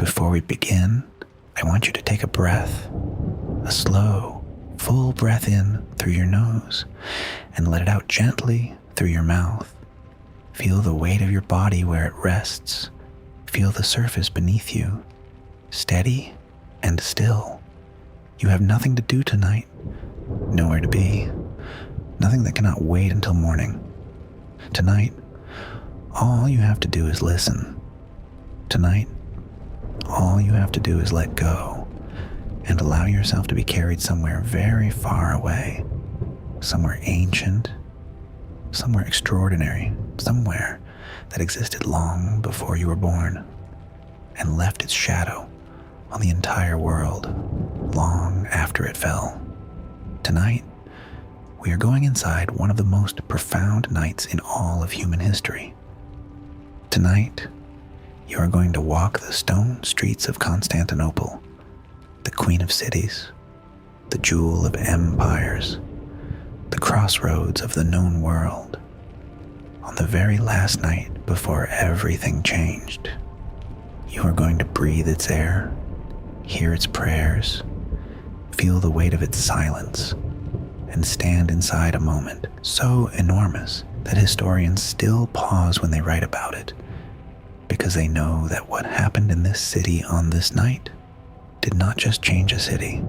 Before we begin, I want you to take a breath, a slow, full breath in through your nose and let it out gently through your mouth. Feel the weight of your body where it rests. Feel the surface beneath you, steady and still. You have nothing to do tonight, nowhere to be, nothing that cannot wait until morning. Tonight, all you have to do is listen. Tonight, all you have to do is let go and allow yourself to be carried somewhere very far away, somewhere ancient, somewhere extraordinary, somewhere that existed long before you were born and left its shadow on the entire world long after it fell. Tonight, we are going inside one of the most profound nights in all of human history. Tonight, you are going to walk the stone streets of Constantinople, the queen of cities, the jewel of empires, the crossroads of the known world, on the very last night before everything changed. You are going to breathe its air, hear its prayers, feel the weight of its silence, and stand inside a moment so enormous that historians still pause when they write about it, because they know that what happened in this city on this night did not just change a city,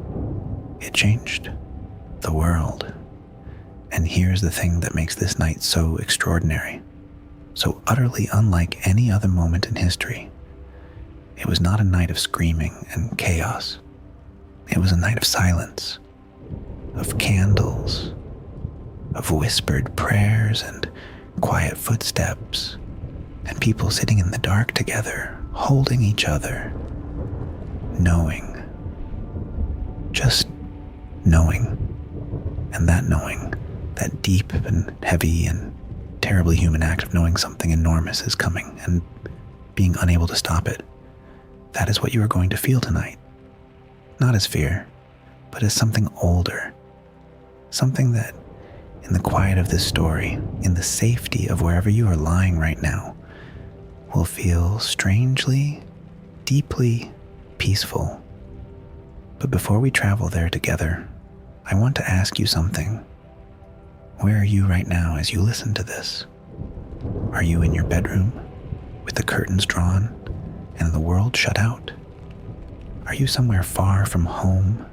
it changed the world. And here's the thing that makes this night so extraordinary, so utterly unlike any other moment in history. It was not a night of screaming and chaos. It was a night of silence, of candles, of whispered prayers and quiet footsteps, and people sitting in the dark together, holding each other, knowing, just knowing, and that knowing, that deep and heavy and terribly human act of knowing something enormous is coming and being unable to stop it. That is what you are going to feel tonight. Not as fear, but as something older. Something that, in the quiet of this story, in the safety of wherever you are lying right now, will feel strangely, deeply peaceful. But before we travel there together, I want to ask you something. Where are you right now as you listen to this? Are you in your bedroom, with the curtains drawn and the world shut out? Are you somewhere far from home,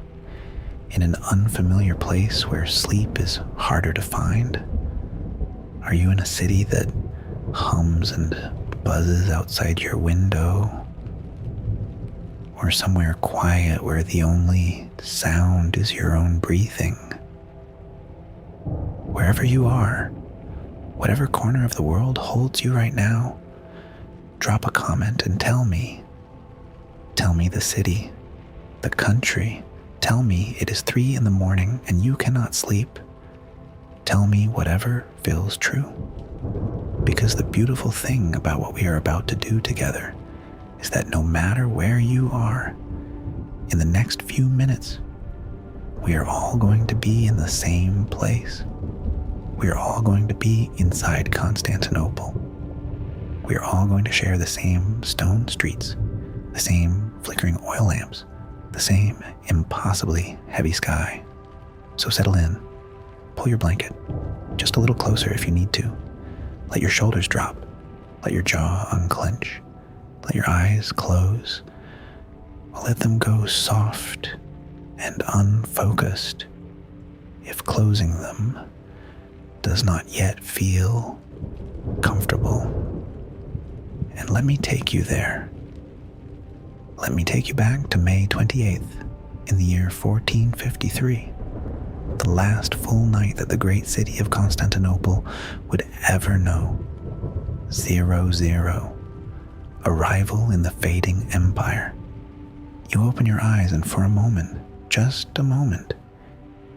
in an unfamiliar place where sleep is harder to find? Are you in a city that hums and buzzes outside your window? Or somewhere quiet where the only sound is your own breathing? Wherever you are, whatever corner of the world holds you right now, drop a comment and tell me. Tell me the city, the country. Tell me it is 3 a.m. and you cannot sleep. Tell me whatever feels true. Because the beautiful thing about what we are about to do together is that no matter where you are, in the next few minutes, we are all going to be in the same place. We are all going to be inside Constantinople. We are all going to share the same stone streets, the same flickering oil lamps, the same impossibly heavy sky. So settle in, pull your blanket just a little closer if you need to. Let your shoulders drop, let your jaw unclench, let your eyes close. Let them go soft and unfocused, if closing them does not yet feel comfortable. And let me take you there. Let me take you back to May 28th in the year 1453, the last full night that the great city of Constantinople would ever know. 00. Arrival in the fading empire. You open your eyes and for a moment, just a moment,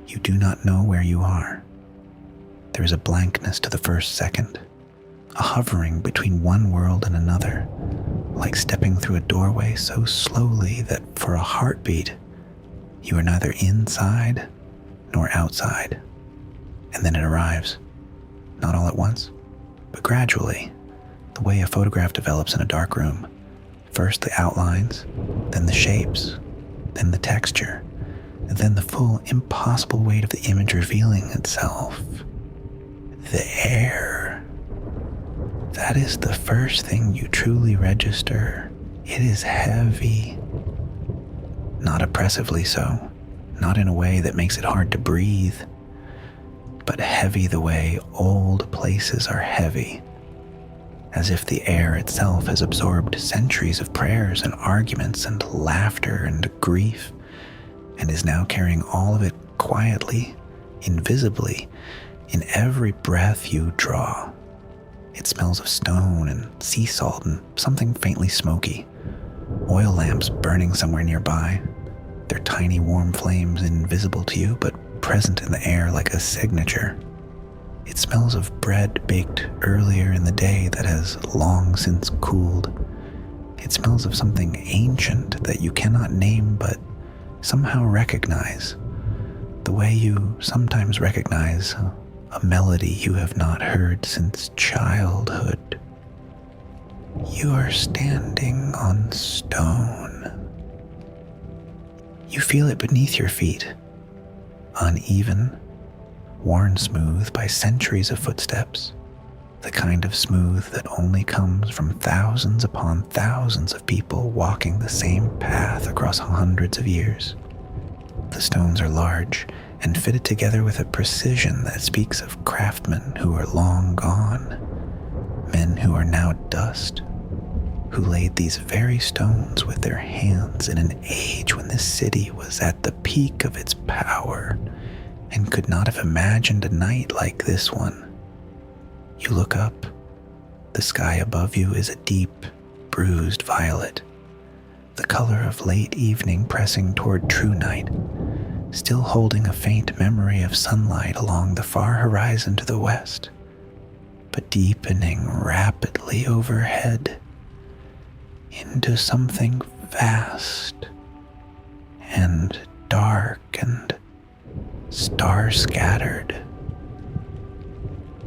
you do not know where you are. There is a blankness to the first second, a hovering between one world and another, like stepping through a doorway so slowly that for a heartbeat, you are neither inside nor outside. And then it arrives, not all at once, but gradually, the way a photograph develops in a dark room, First the outlines, then the shapes, then the texture, and then the full impossible weight of the image revealing itself. The air. That is the first thing you truly register. It is heavy. Not oppressively so, not in a way that makes it hard to breathe, but heavy the way old places are heavy, as if the air itself has absorbed centuries of prayers and arguments and laughter and grief, and is now carrying all of it quietly, invisibly, in every breath you draw. It smells of stone and sea salt and something faintly smoky. Oil lamps burning somewhere nearby, their tiny warm flames invisible to you but present in the air like a signature. It smells of bread baked earlier in the day that has long since cooled. It smells of something ancient that you cannot name but somehow recognize, the way you sometimes recognize a melody you have not heard since childhood. You are standing on stone. You feel it beneath your feet, uneven, worn smooth by centuries of footsteps, the kind of smooth that only comes from thousands upon thousands of people walking the same path across hundreds of years. The stones are large and fitted together with a precision that speaks of craftsmen who are long gone, men who are now dust, who laid these very stones with their hands in an age when this city was at the peak of its power and could not have imagined a night like this one. You look up. The sky above you is a deep, bruised violet, the color of late evening pressing toward true night, still holding a faint memory of sunlight along the far horizon to the west, but deepening rapidly overhead into something vast and dark and star-scattered.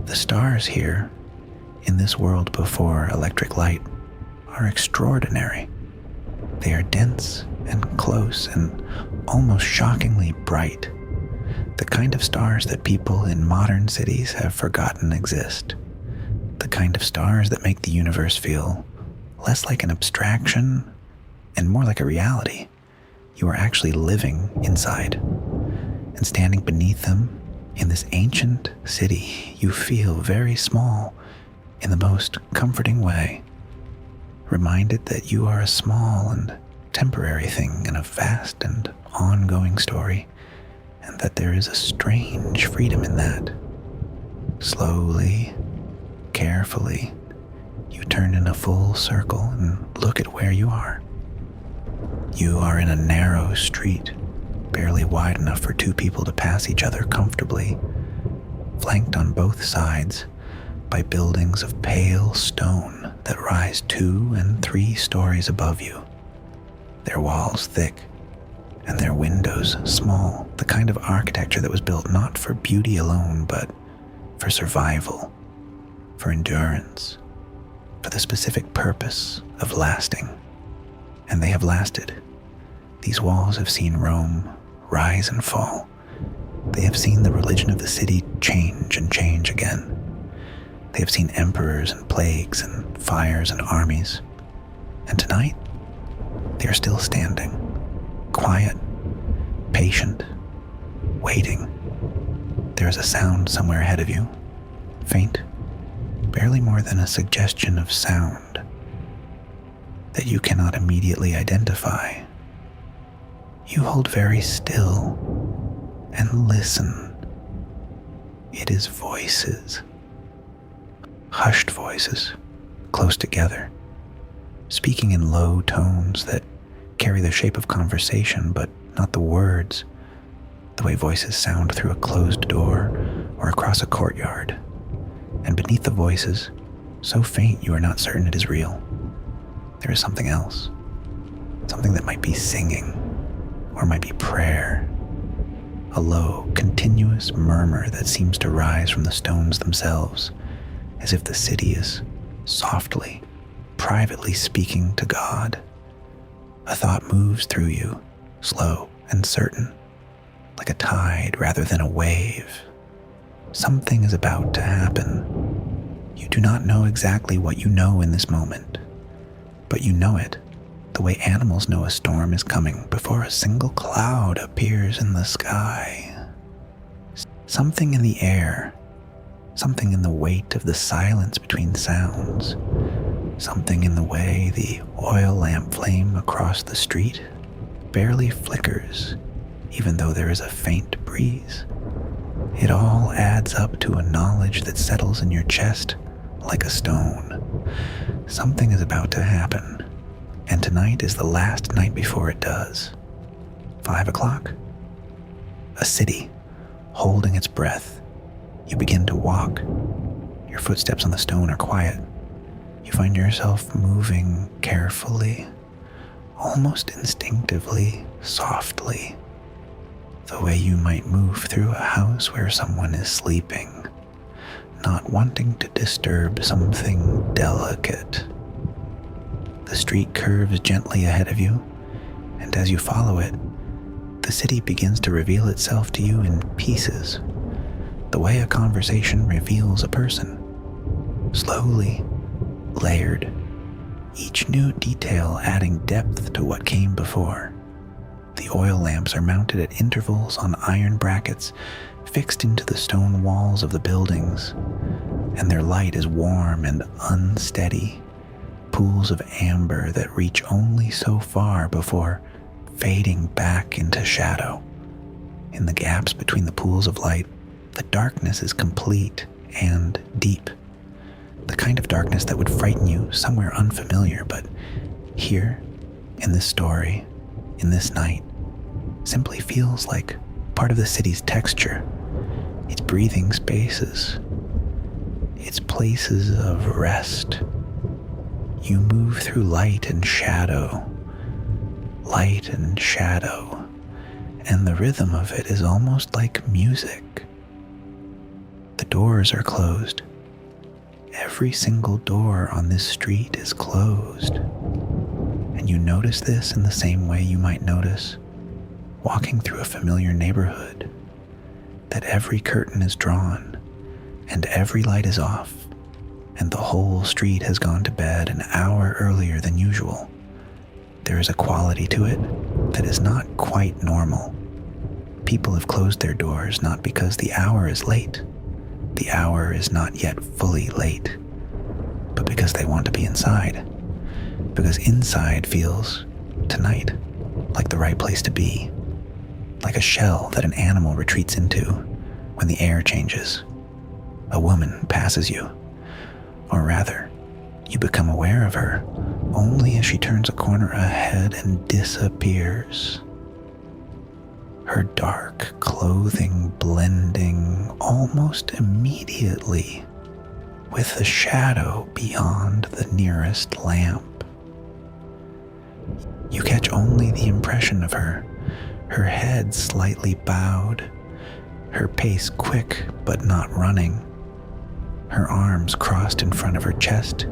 The stars here, in this world before electric light, are extraordinary. They are dense and close and almost shockingly bright, the kind of stars that people in modern cities have forgotten exist, the kind of stars that make the universe feel less like an abstraction and more like a reality. You are actually living inside, and standing beneath them in this ancient city, you feel very small in the most comforting way, reminded that you are a small and temporary thing in a vast and ongoing story, and that there is a strange freedom in that. Slowly, carefully, you turn in a full circle and look at where you are. You are in a narrow street, barely wide enough for two people to pass each other comfortably, flanked on both sides by buildings of pale stone that rise 2 and 3 stories above you, their walls thick and their windows small, the kind of architecture that was built not for beauty alone, but for survival, for endurance, for the specific purpose of lasting. And they have lasted. These walls have seen Rome rise and fall. They have seen the religion of the city change and change again. They have seen emperors and plagues and fires and armies. And tonight, they are still standing, quiet, patient, waiting. There is a sound somewhere ahead of you, faint, barely more than a suggestion of sound that you cannot immediately identify. You hold very still and listen. It is voices, hushed voices, close together, speaking in low tones that carry the shape of conversation, but not the words, the way voices sound through a closed door or across a courtyard. And beneath the voices, so faint you are not certain it is real, there is something else, something that might be singing or might be prayer, a low, continuous murmur that seems to rise from the stones themselves, as if the city is softly, privately speaking to God. A thought moves through you, slow and certain, like a tide rather than a wave. Something is about to happen. You do not know exactly what you know in this moment, but you know it the way animals know a storm is coming before a single cloud appears in the sky. Something in the air, something in the weight of the silence between sounds, something in the way the oil lamp flame across the street barely flickers, even though there is a faint breeze. It all adds up to a knowledge that settles in your chest like a stone. Something is about to happen, and tonight is the last night before it does. 5 o'clock. A city, holding its breath. You begin to walk. Your footsteps on the stone are quiet. You find yourself moving carefully, almost instinctively, softly, the way you might move through a house where someone is sleeping, not wanting to disturb something delicate. The street curves gently ahead of you, and as you follow it, the city begins to reveal itself to you in pieces, the way a conversation reveals a person. Slowly, layered, each new detail adding depth to what came before. The oil lamps are mounted at intervals on iron brackets fixed into the stone walls of the buildings, and their light is warm and unsteady, pools of amber that reach only so far before fading back into shadow. In the gaps between the pools of light, the darkness is complete and deep. The kind of darkness that would frighten you somewhere unfamiliar, but here, in this story, in this night, simply feels like part of the city's texture, its breathing spaces, its places of rest. You move through light and shadow, and the rhythm of it is almost like music. The doors are closed. Every single door on this street is closed. And you notice this in the same way you might notice walking through a familiar neighborhood, that every curtain is drawn and every light is off, and the whole street has gone to bed an hour earlier than usual. There is a quality to it that is not quite normal. People have closed their doors not because the hour is late. The hour is not yet fully late, but because they want to be inside. Because inside feels, tonight, like the right place to be. Like a shell that an animal retreats into when the air changes. A woman passes you. Or rather, you become aware of her only as she turns a corner ahead and disappears. Her dark clothing blending almost immediately with the shadow beyond the nearest lamp. You catch only the impression of her head slightly bowed, her pace quick but not running, her arms crossed in front of her chest,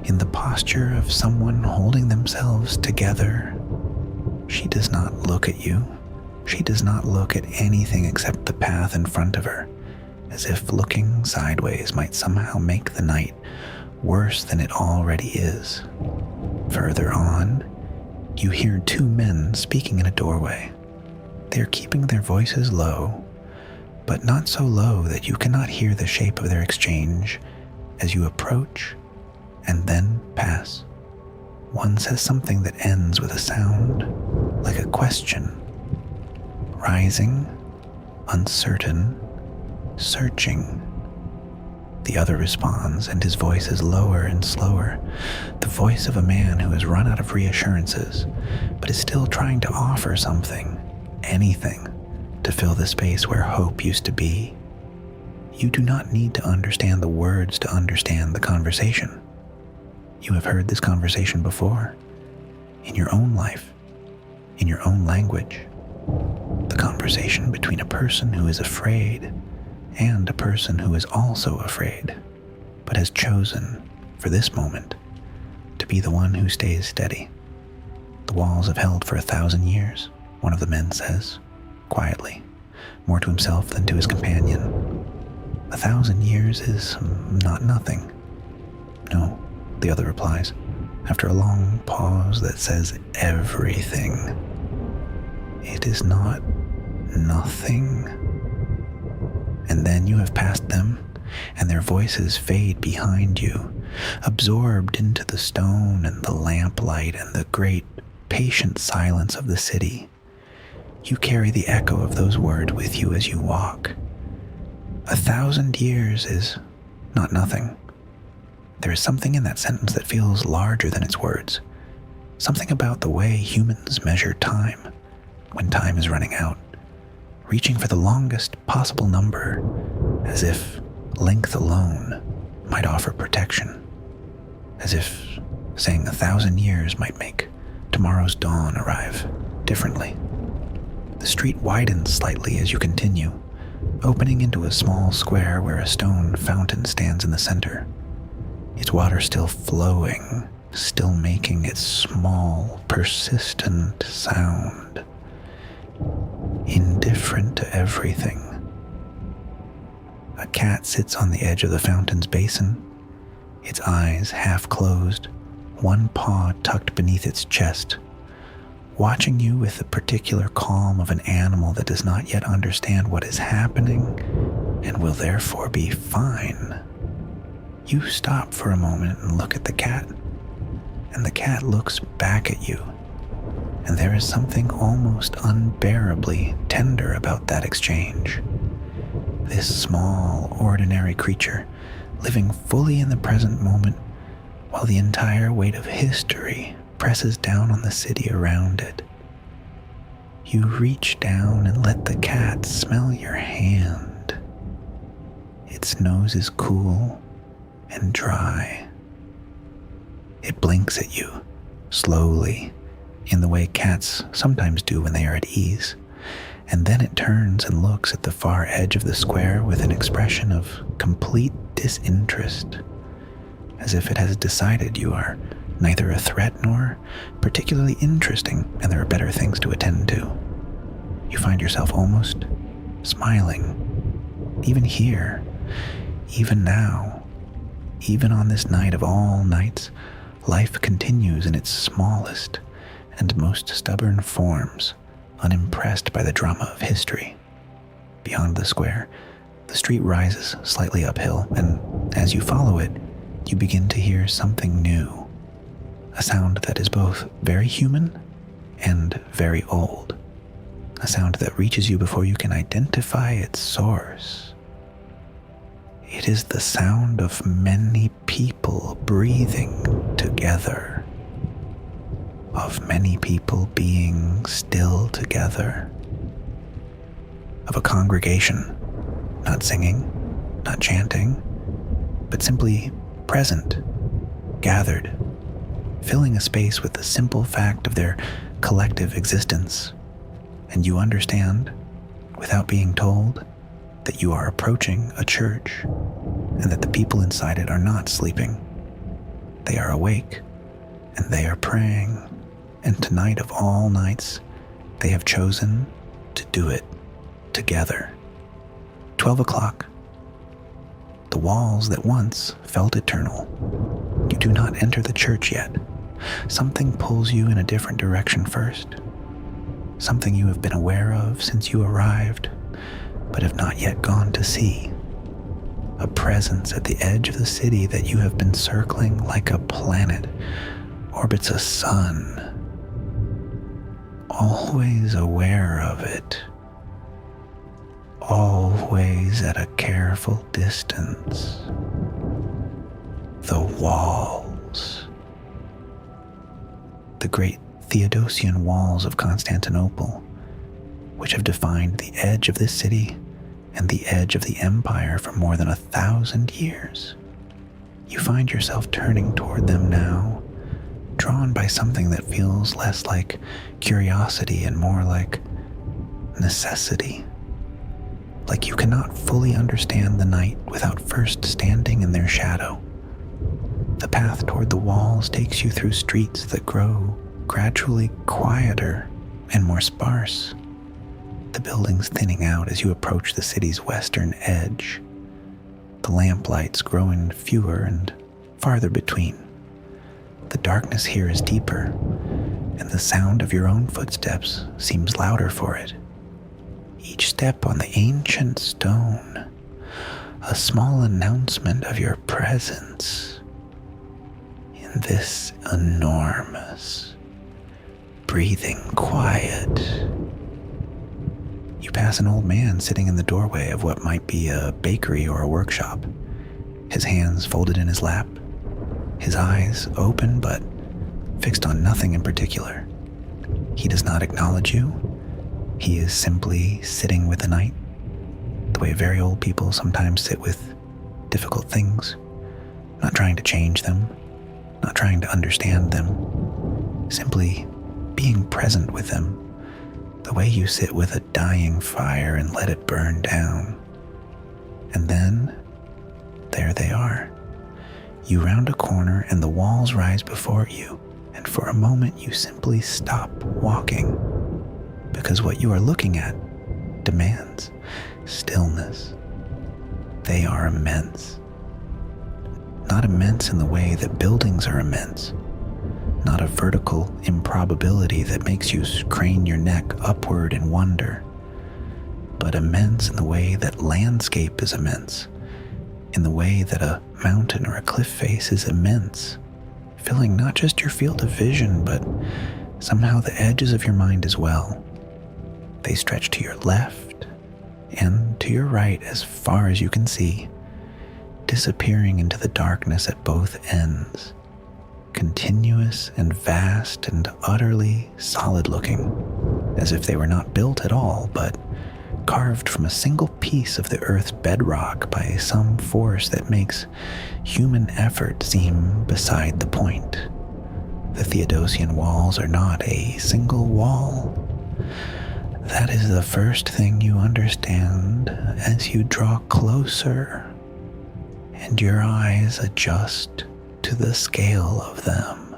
in the posture of someone holding themselves together. She does not look at you. She does not look at anything except the path in front of her, as if looking sideways might somehow make the night worse than it already is. Further on, you hear two men speaking in a doorway. They are keeping their voices low, but not so low that you cannot hear the shape of their exchange as you approach and then pass. One says something that ends with a sound like a question. Rising, uncertain, searching. The other responds, and his voice is lower and slower, the voice of a man who has run out of reassurances, but is still trying to offer something, anything, to fill the space where hope used to be. You do not need to understand the words to understand the conversation. You have heard this conversation before, in your own life, in your own language. The conversation between a person who is afraid and a person who is also afraid, but has chosen, for this moment, to be the one who stays steady, The walls have held for 1,000 years, one of the men says, quietly, more to himself than to his companion. 1,000 years is not nothing. No, the other replies, after a long pause that says everything. It is not nothing. And then you have passed them, and their voices fade behind you, absorbed into the stone and the lamplight and the great, patient silence of the city. You carry the echo of those words with you as you walk. 1,000 years is not nothing. There is something in that sentence that feels larger than its words. Something about the way humans measure time, when time is running out, reaching for the longest possible number, as if length alone might offer protection, as if saying 1,000 years might make tomorrow's dawn arrive differently. The street widens slightly as you continue, opening into a small square where a stone fountain stands in the center. Its water still flowing, still making its small, persistent sound, indifferent to everything. A cat sits on the edge of the fountain's basin, its eyes half closed, one paw tucked beneath its chest, watching you with the particular calm of an animal that does not yet understand what is happening and will therefore be fine. You stop for a moment and look at the cat, and the cat looks back at you, and there is something almost unbearably tender about that exchange. This small, ordinary creature, living fully in the present moment, while the entire weight of history presses down on the city around it. You reach down and let the cat smell your hand. Its nose is cool and dry. It blinks at you, slowly, in the way cats sometimes do when they are at ease, and then it turns and looks at the far edge of the square with an expression of complete disinterest, as if it has decided you are neither a threat nor particularly interesting, and there are better things to attend to. You find yourself almost smiling, even here, even now, even on this night of all nights. Life continues in its smallest and most stubborn forms, unimpressed by the drama of history. Beyond the square, the street rises slightly uphill, and as you follow it, you begin to hear something new. A sound that is both very human and very old. A sound that reaches you before you can identify its source. It is the sound of many people breathing together, of many people being still together, of a congregation, not singing, not chanting, but simply present, gathered, filling a space with the simple fact of their collective existence. And you understand, without being told, that you are approaching a church, and that the people inside it are not sleeping. They are awake, and they are praying, and tonight of all nights, they have chosen to do it together. 12 o'clock. The walls that once felt eternal. You do not enter the church yet. Something pulls you in a different direction first. Something you have been aware of since you arrived, but have not yet gone to see. A presence at the edge of the city that you have been circling like a planet orbits a sun. Always aware of it. Always at a careful distance. The walls. The great Theodosian walls of Constantinople, which have defined the edge of this city and the edge of the empire for more than 1,000 years. You find yourself turning toward them now, drawn by something that feels less like curiosity and more like necessity. Like you cannot fully understand the night without first standing in their shadow. The path toward the walls takes you through streets that grow gradually quieter and more sparse, the buildings thinning out as you approach the city's western edge, the lamplights growing fewer and farther between. The darkness here is deeper, and the sound of your own footsteps seems louder for it. Each step on the ancient stone, a small announcement of your presence in this enormous, breathing quiet. You pass an old man sitting in the doorway of what might be a bakery or a workshop, his hands folded in his lap, his eyes open but fixed on nothing in particular. He does not acknowledge you. He is simply sitting with the night, the way very old people sometimes sit with difficult things, not trying to change them, not trying to understand them, simply being present with them, the way you sit with a dying fire and let it burn down. And then, there they are. You round a corner and the walls rise before you, and for a moment you simply stop walking, because what you are looking at demands stillness. They are immense. Not immense in the way that buildings are immense, not a vertical improbability that makes you crane your neck upward in wonder, but immense in the way that landscape is immense, in the way that a mountain or a cliff face is immense, filling not just your field of vision, but somehow the edges of your mind as well. They stretch to your left and to your right as far as you can see, disappearing into the darkness at both ends, continuous and vast and utterly solid-looking, as if they were not built at all, but carved from a single piece of the earth's bedrock by some force that makes human effort seem beside the point. The Theodosian walls are not a single wall. That is the first thing you understand as you draw closer and your eyes adjust to the scale of them.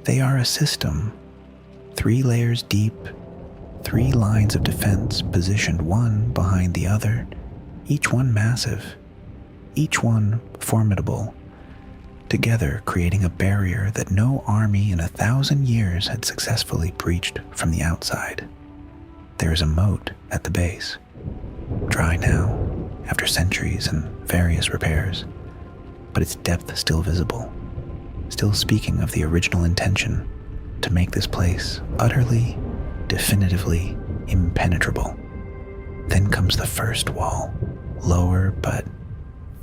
They are a system, 3 layers deep, 3 lines of defense positioned one behind the other, each one massive, each one formidable, together creating a barrier that no army in 1,000 years had successfully breached from the outside. There is a moat at the base, dry now after centuries and various repairs, but its depth still visible, still speaking of the original intention to make this place utterly, definitively impenetrable. Then comes the first wall, lower but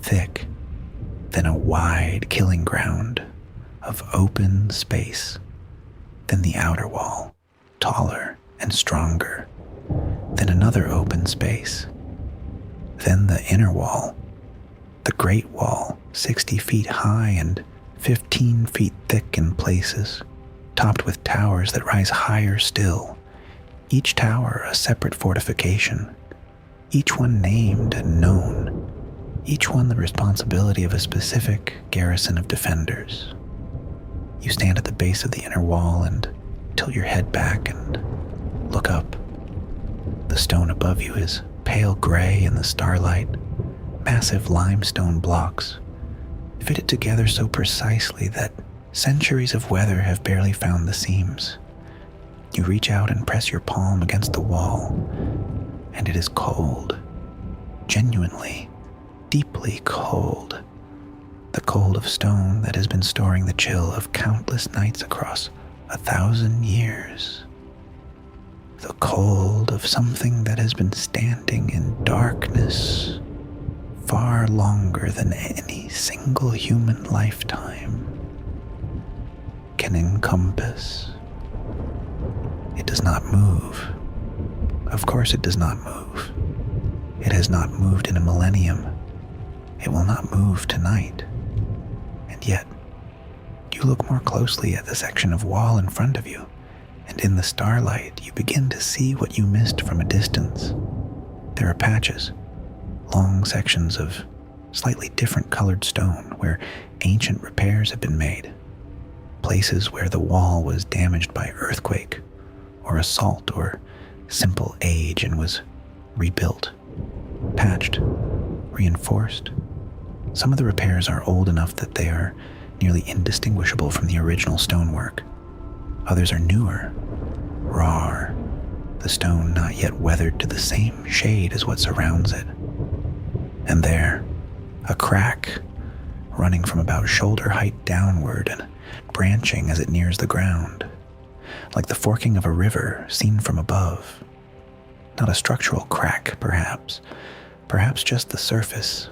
thick, then a wide killing ground of open space, then the outer wall, taller and stronger, then another open space, then the inner wall, the Great Wall, 60 feet high and 15 feet thick in places, topped with towers that rise higher still, each tower a separate fortification, each one named and known, each one the responsibility of a specific garrison of defenders. You stand at the base of the inner wall and tilt your head back and look up. The stone above you is pale gray in the starlight, massive limestone blocks, fitted together so precisely that centuries of weather have barely found the seams. You reach out and press your palm against the wall, and it is cold, genuinely, deeply cold, the cold of stone that has been storing the chill of countless nights across 1,000 years. The cold of something that has been standing in darkness far longer than any single human lifetime can encompass. It does not move. Of course it does not move. It has not moved in a millennium. It will not move tonight. And yet, you look more closely at the section of wall in front of you, and in the starlight you begin to see what you missed from a distance. There are patches, long sections of slightly different colored stone where ancient repairs have been made. places where the wall was damaged by earthquake or assault or simple age and was rebuilt, patched, reinforced. Some of the repairs are old enough that they are nearly indistinguishable from the original stonework. Others are newer, raw, the stone not yet weathered to the same shade as what surrounds it. And there, a crack running from about shoulder height downward and branching as it nears the ground, like the forking of a river seen from above. Not a structural crack, perhaps just the surface,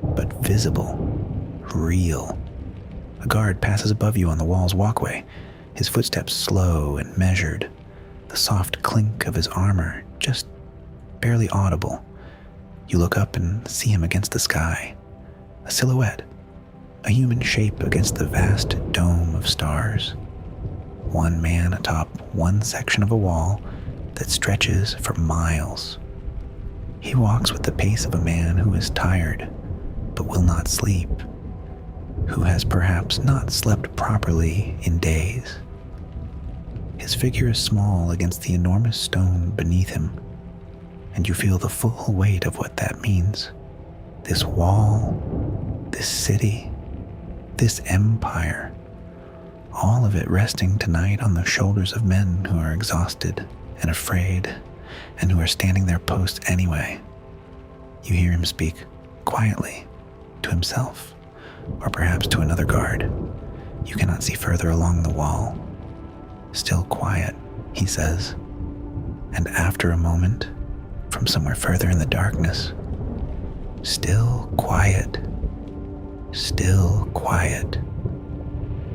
but visible, real. A guard passes above you on the wall's walkway, his footsteps slow and measured, the soft clink of his armor just barely audible. You look up and see him against the sky, a silhouette, a human shape against the vast dome of stars. One man atop one section of a wall that stretches for miles. He walks with the pace of a man who is tired but will not sleep, who has perhaps not slept properly in days. His figure is small against the enormous stone beneath him, and you feel the full weight of what that means. This wall, this city, this empire, all of it resting tonight on the shoulders of men who are exhausted and afraid and who are standing their posts anyway. You hear him speak quietly to himself, or perhaps to another guard. You cannot see further along the wall. Still quiet, he says, and after a moment, from somewhere further in the darkness, still quiet, still quiet.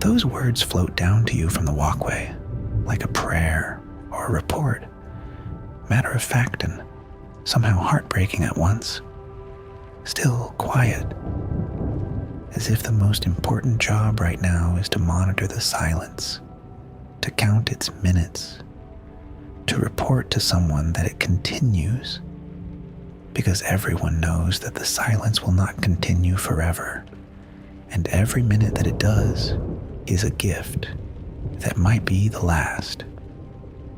Those words float down to you from the walkway, like a prayer or a report, matter of fact and somehow heartbreaking at once. Still quiet, as if the most important job right now is to monitor the silence, to count its minutes, to report to someone that it continues, because everyone knows that the silence will not continue forever, and every minute that it does is a gift that might be the last.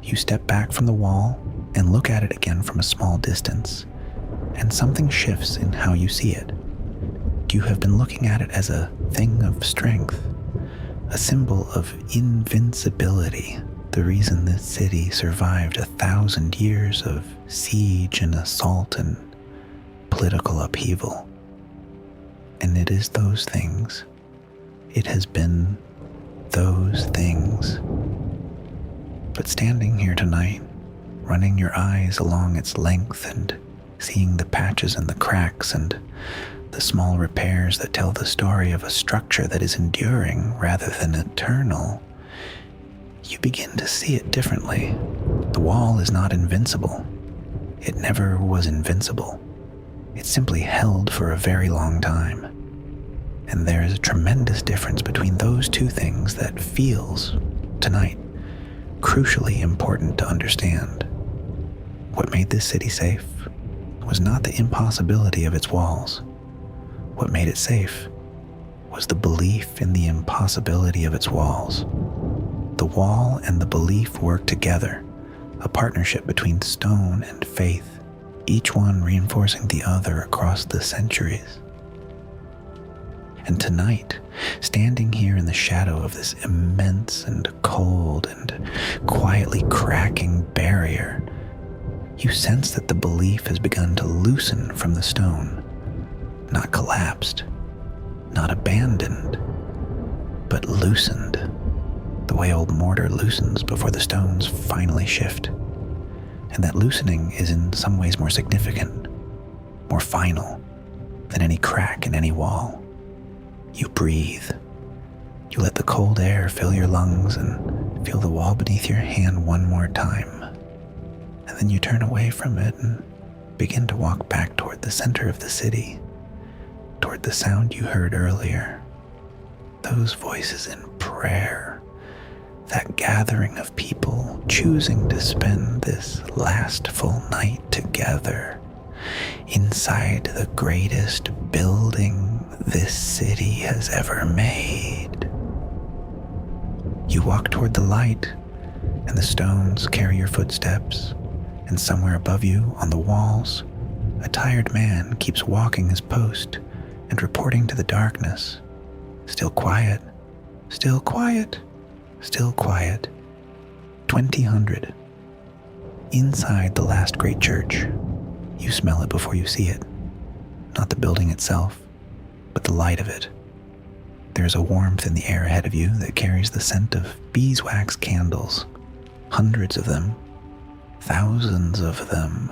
You step back from the wall and look at it again from a small distance, and something shifts in how you see it. You have been looking at it as a thing of strength, a symbol of invincibility, the reason this city survived 1,000 years of siege and assault and political upheaval. And it is those things. It has been those things. But standing here tonight, running your eyes along its length and seeing the patches and the cracks and the small repairs that tell the story of a structure that is enduring rather than eternal, you begin to see it differently. The wall is not invincible. It never was invincible. It simply held for a very long time. And there is a tremendous difference between those two things that feels, tonight, crucially important to understand. What made this city safe was not the impossibility of its walls. What made it safe was the belief in the impossibility of its walls. The wall and the belief work together, a partnership between stone and faith, each one reinforcing the other across the centuries. And tonight, standing here in the shadow of this immense and cold and quietly cracking barrier, you sense that the belief has begun to loosen from the stone. Not collapsed, not abandoned, but loosened, the way old mortar loosens before the stones finally shift. And that loosening is in some ways more significant, more final than any crack in any wall. You breathe. You let the cold air fill your lungs and feel the wall beneath your hand one more time. And then you turn away from it and begin to walk back toward the center of the city, toward the sound you heard earlier. Those voices in prayer, that gathering of people choosing to spend this last full night together inside the greatest building this city has ever made. You walk toward the light, and the stones carry your footsteps, and somewhere above you, on the walls, a tired man keeps walking his post and reporting to the darkness. Still quiet, still quiet, still quiet. 2000. Inside the last great church, you smell it before you see it. Not the building itself, but the light of it. There's a warmth in the air ahead of you that carries the scent of beeswax candles. Hundreds of them, thousands of them,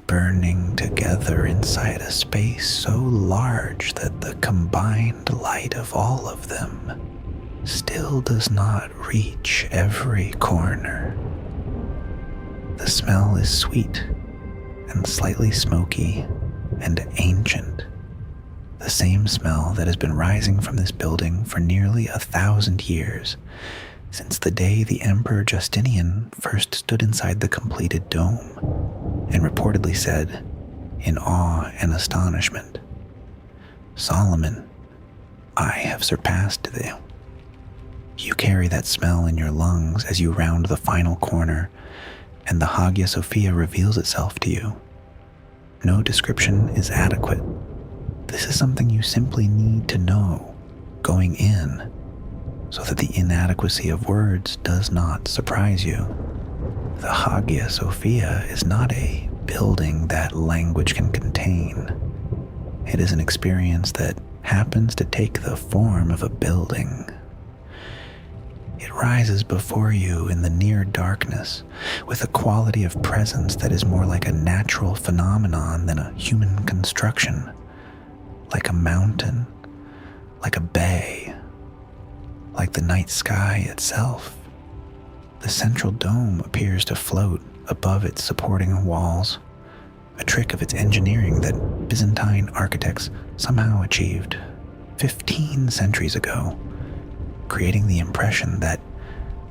burning together inside a space so large that the combined light of all of them still does not reach every corner. The smell is sweet and slightly smoky and ancient. The same smell that has been rising from this building for nearly 1,000 years, since the day the Emperor Justinian first stood inside the completed dome and reportedly said, in awe and astonishment, "Solomon, I have surpassed thee." You carry that smell in your lungs as you round the final corner, and the Hagia Sophia reveals itself to you. No description is adequate. This is something you simply need to know going in, so that the inadequacy of words does not surprise you. The Hagia Sophia is not a building that language can contain. It is an experience that happens to take the form of a building. It rises before you in the near darkness with a quality of presence that is more like a natural phenomenon than a human construction, like a mountain, like a bay, like the night sky itself. The central dome appears to float above its supporting walls, a trick of its engineering that Byzantine architects somehow achieved 15 centuries ago, creating the impression that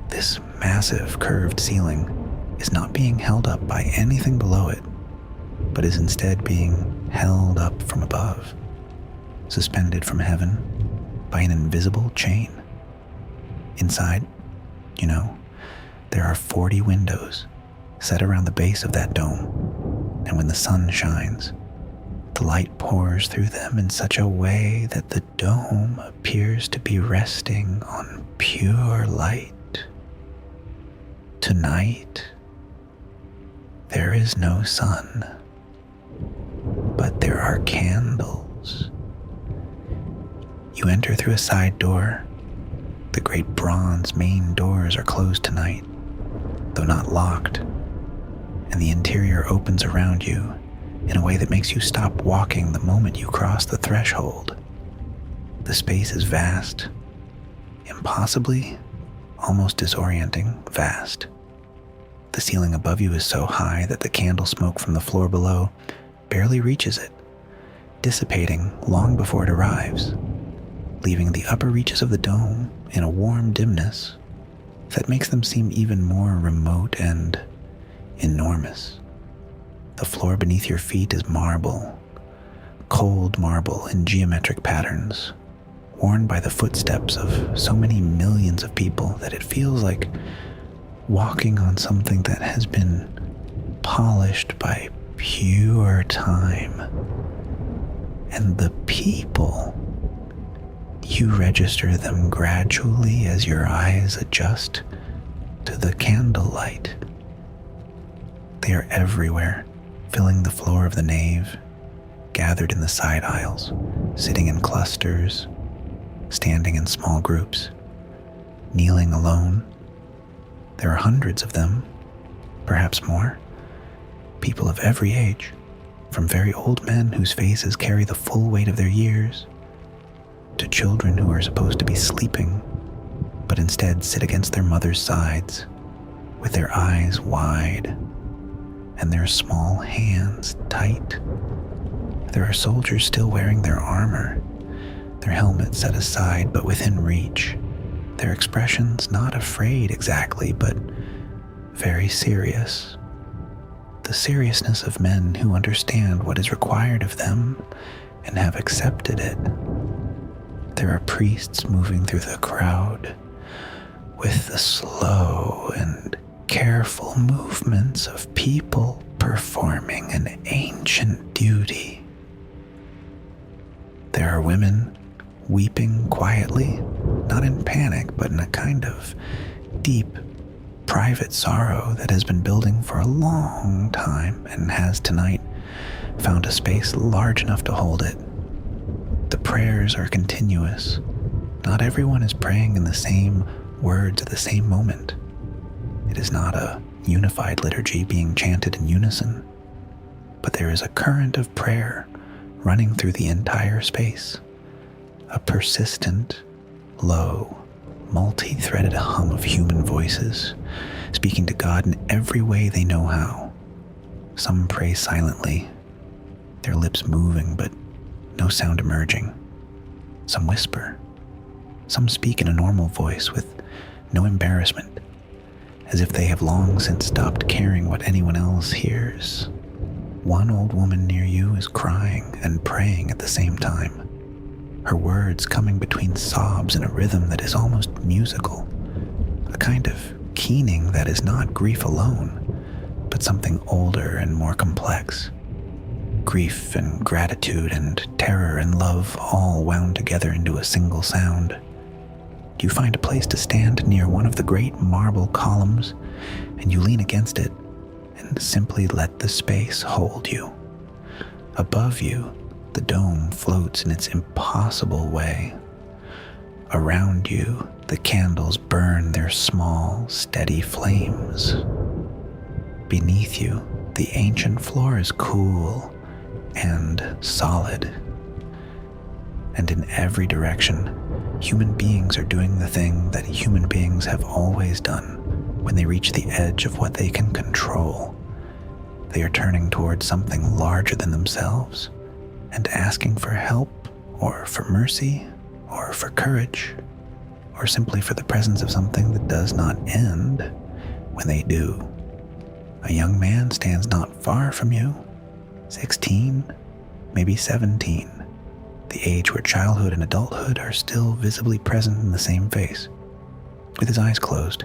this massive curved ceiling is not being held up by anything below it, but is instead being held up from above, suspended from heaven by an invisible chain. Inside, there are 40 windows set around the base of that dome, and when the sun shines, the light pours through them in such a way that the dome appears to be resting on pure light. Tonight, there is no sun, but there are candles. You enter through a side door. The great bronze main doors are closed tonight, though not locked, and the interior opens around you in a way that makes you stop walking the moment you cross the threshold. The space is vast, impossibly, almost disorienting vast. The ceiling above you is so high that the candle smoke from the floor below barely reaches it, dissipating long before it arrives, leaving the upper reaches of the dome in a warm dimness that makes them seem even more remote and enormous. The floor beneath your feet is marble, cold marble in geometric patterns, worn by the footsteps of so many millions of people that it feels like walking on something that has been polished by pure time. And the people, you register them gradually as your eyes adjust to the candlelight. They are everywhere, filling the floor of the nave, gathered in the side aisles, sitting in clusters, standing in small groups, kneeling alone. There are hundreds of them, perhaps more, people of every age, from very old men whose faces carry the full weight of their years, to children who are supposed to be sleeping, but instead sit against their mother's sides, with their eyes wide and their small hands tight. There are soldiers still wearing their armor, their helmets set aside but within reach, their expressions not afraid exactly, but very serious. The seriousness of men who understand what is required of them and have accepted it. There are priests moving through the crowd, with the slow and careful movements of people performing an ancient duty. There are women weeping quietly, not in panic, but in a kind of deep, private sorrow that has been building for a long time and has tonight found a space large enough to hold it. The prayers are continuous. Not everyone is praying in the same words at the same moment. It is not a unified liturgy being chanted in unison, but there is a current of prayer running through the entire space, a persistent, low, multi-threaded hum of human voices, speaking to God in every way they know how. Some pray silently, their lips moving but no sound emerging. Some whisper. Some speak in a normal voice with no embarrassment, as if they have long since stopped caring what anyone else hears. One old woman near you is crying and praying at the same time, her words coming between sobs in a rhythm that is almost musical, a kind of keening that is not grief alone, but something older and more complex. Grief and gratitude and terror and love all wound together into a single sound. You find a place to stand near one of the great marble columns, and you lean against it and simply let the space hold you. Above you, the dome floats in its impossible way. Around you, the candles burn their small, steady flames. Beneath you, the ancient floor is cool and solid. And in every direction, human beings are doing the thing that human beings have always done when they reach the edge of what they can control. They are turning towards something larger than themselves and asking for help, or for mercy, or for courage, or simply for the presence of something that does not end when they do. A young man stands not far from you, 16, maybe 17, the age where childhood and adulthood are still visibly present in the same face. With his eyes closed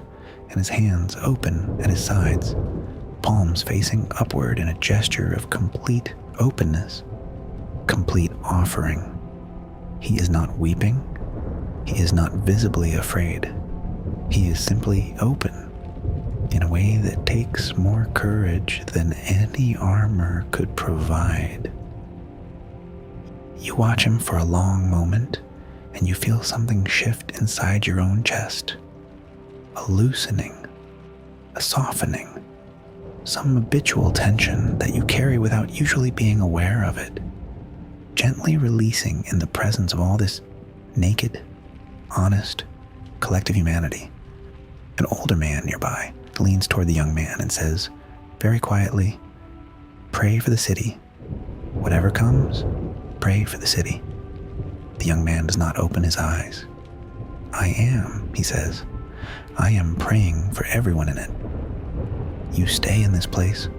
and his hands open at his sides, palms facing upward in a gesture of complete openness, complete offering. He is not weeping. He is not visibly afraid. He is simply open in a way that takes more courage than any armor could provide. You watch him for a long moment, and you feel something shift inside your own chest. A loosening, a softening, some habitual tension that you carry without usually being aware of it, gently releasing in the presence of all this naked, honest, collective humanity. An older man nearby leans toward the young man and says, very quietly, "Pray for the city. Whatever comes, pray for the city." The young man does not open his eyes. "I am," he says. "I am praying for everyone in it." You stay in this place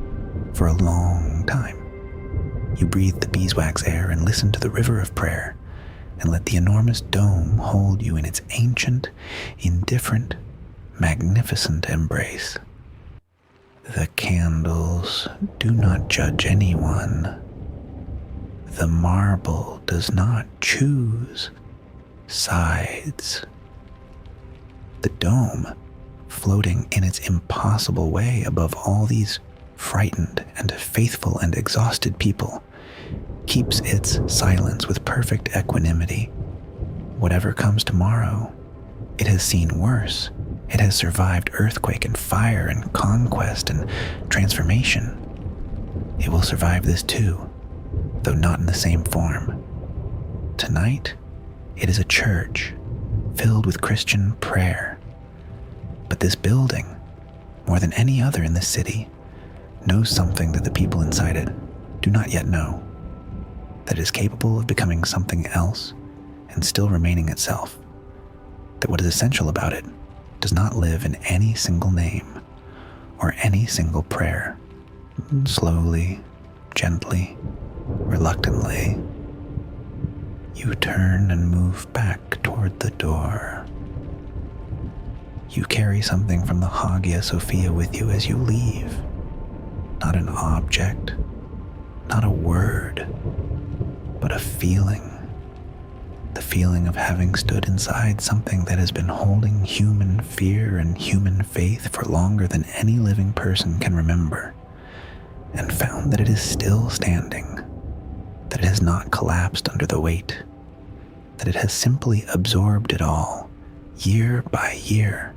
for a long time. You breathe the beeswax air and listen to the river of prayer, and let the enormous dome hold you in its ancient, indifferent, magnificent embrace. The candles do not judge anyone. The marble does not choose sides. The dome, floating in its impossible way above all these frightened and faithful and exhausted people, keeps its silence with perfect equanimity. Whatever comes tomorrow, it has seen worse. It has survived earthquake and fire and conquest and transformation. It will survive this too, though not in the same form. Tonight, it is a church filled with Christian prayer. But this building, more than any other in the city, knows something that the people inside it do not yet know, that it is capable of becoming something else and still remaining itself, that what is essential about it does not live in any single name or any single prayer. Slowly, gently, reluctantly, you turn and move back toward the door. You carry something from the Hagia Sophia with you as you leave. Not an object, not a word, but a feeling. The feeling of having stood inside something that has been holding human fear and human faith for longer than any living person can remember, and found that it is still standing, that it has not collapsed under the weight, that it has simply absorbed it all, year by year,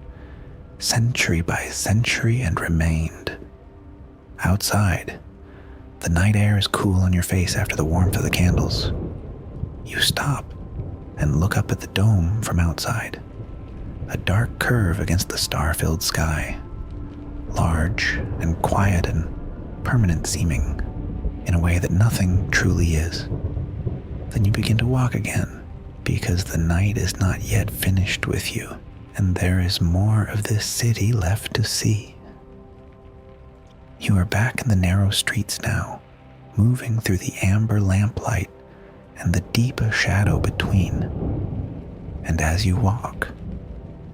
century by century, and remained. Outside, the night air is cool on your face after the warmth of the candles. You stop and look up at the dome from outside, a dark curve against the star-filled sky, large and quiet and permanent seeming, in a way that nothing truly is. Then you begin to walk again, because the night is not yet finished with you, and there is more of this city left to see. You are back in the narrow streets now, moving through the amber lamplight and the deep shadow between. And as you walk,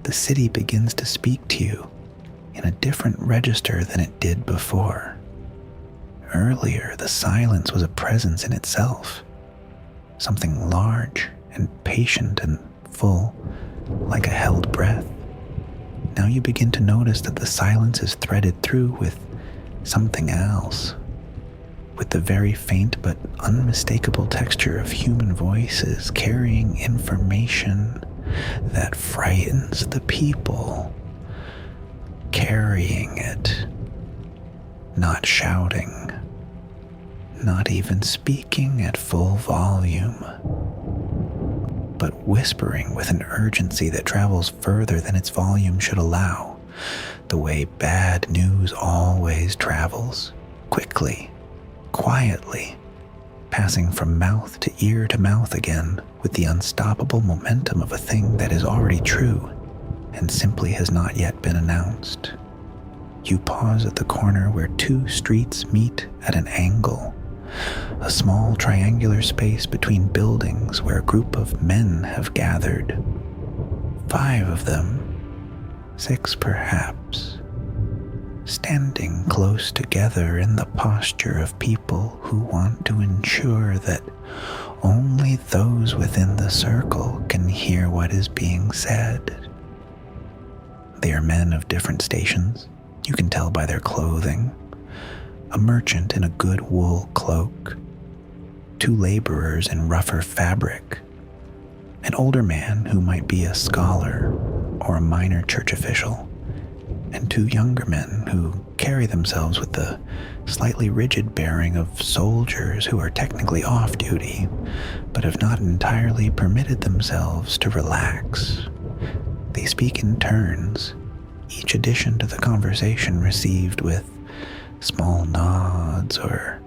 the city begins to speak to you in a different register than it did before. Earlier, the silence was a presence in itself, something large and patient and full, like a held breath. Now you begin to notice that the silence is threaded through with something else, with the very faint but unmistakable texture of human voices carrying information that frightens the people, carrying it, not shouting, not even speaking at full volume, but whispering with an urgency that travels further than its volume should allow, the way bad news always travels, quickly, quietly, passing from mouth to mouth again with the unstoppable momentum of a thing that is already true and simply has not yet been announced. You pause at the corner where two streets meet at an angle, a small triangular space between buildings where a group of men have gathered. 5 of them, 6 perhaps, standing close together in the posture of people who want to ensure that only those within the circle can hear what is being said. They are men of different stations. You can tell by their clothing. A merchant in a good wool cloak, 2 laborers in rougher fabric, an older man who might be a scholar or a minor church official, and 2 younger men who carry themselves with the slightly rigid bearing of soldiers who are technically off duty, but have not entirely permitted themselves to relax. They speak in turns, each addition to the conversation received with small nods or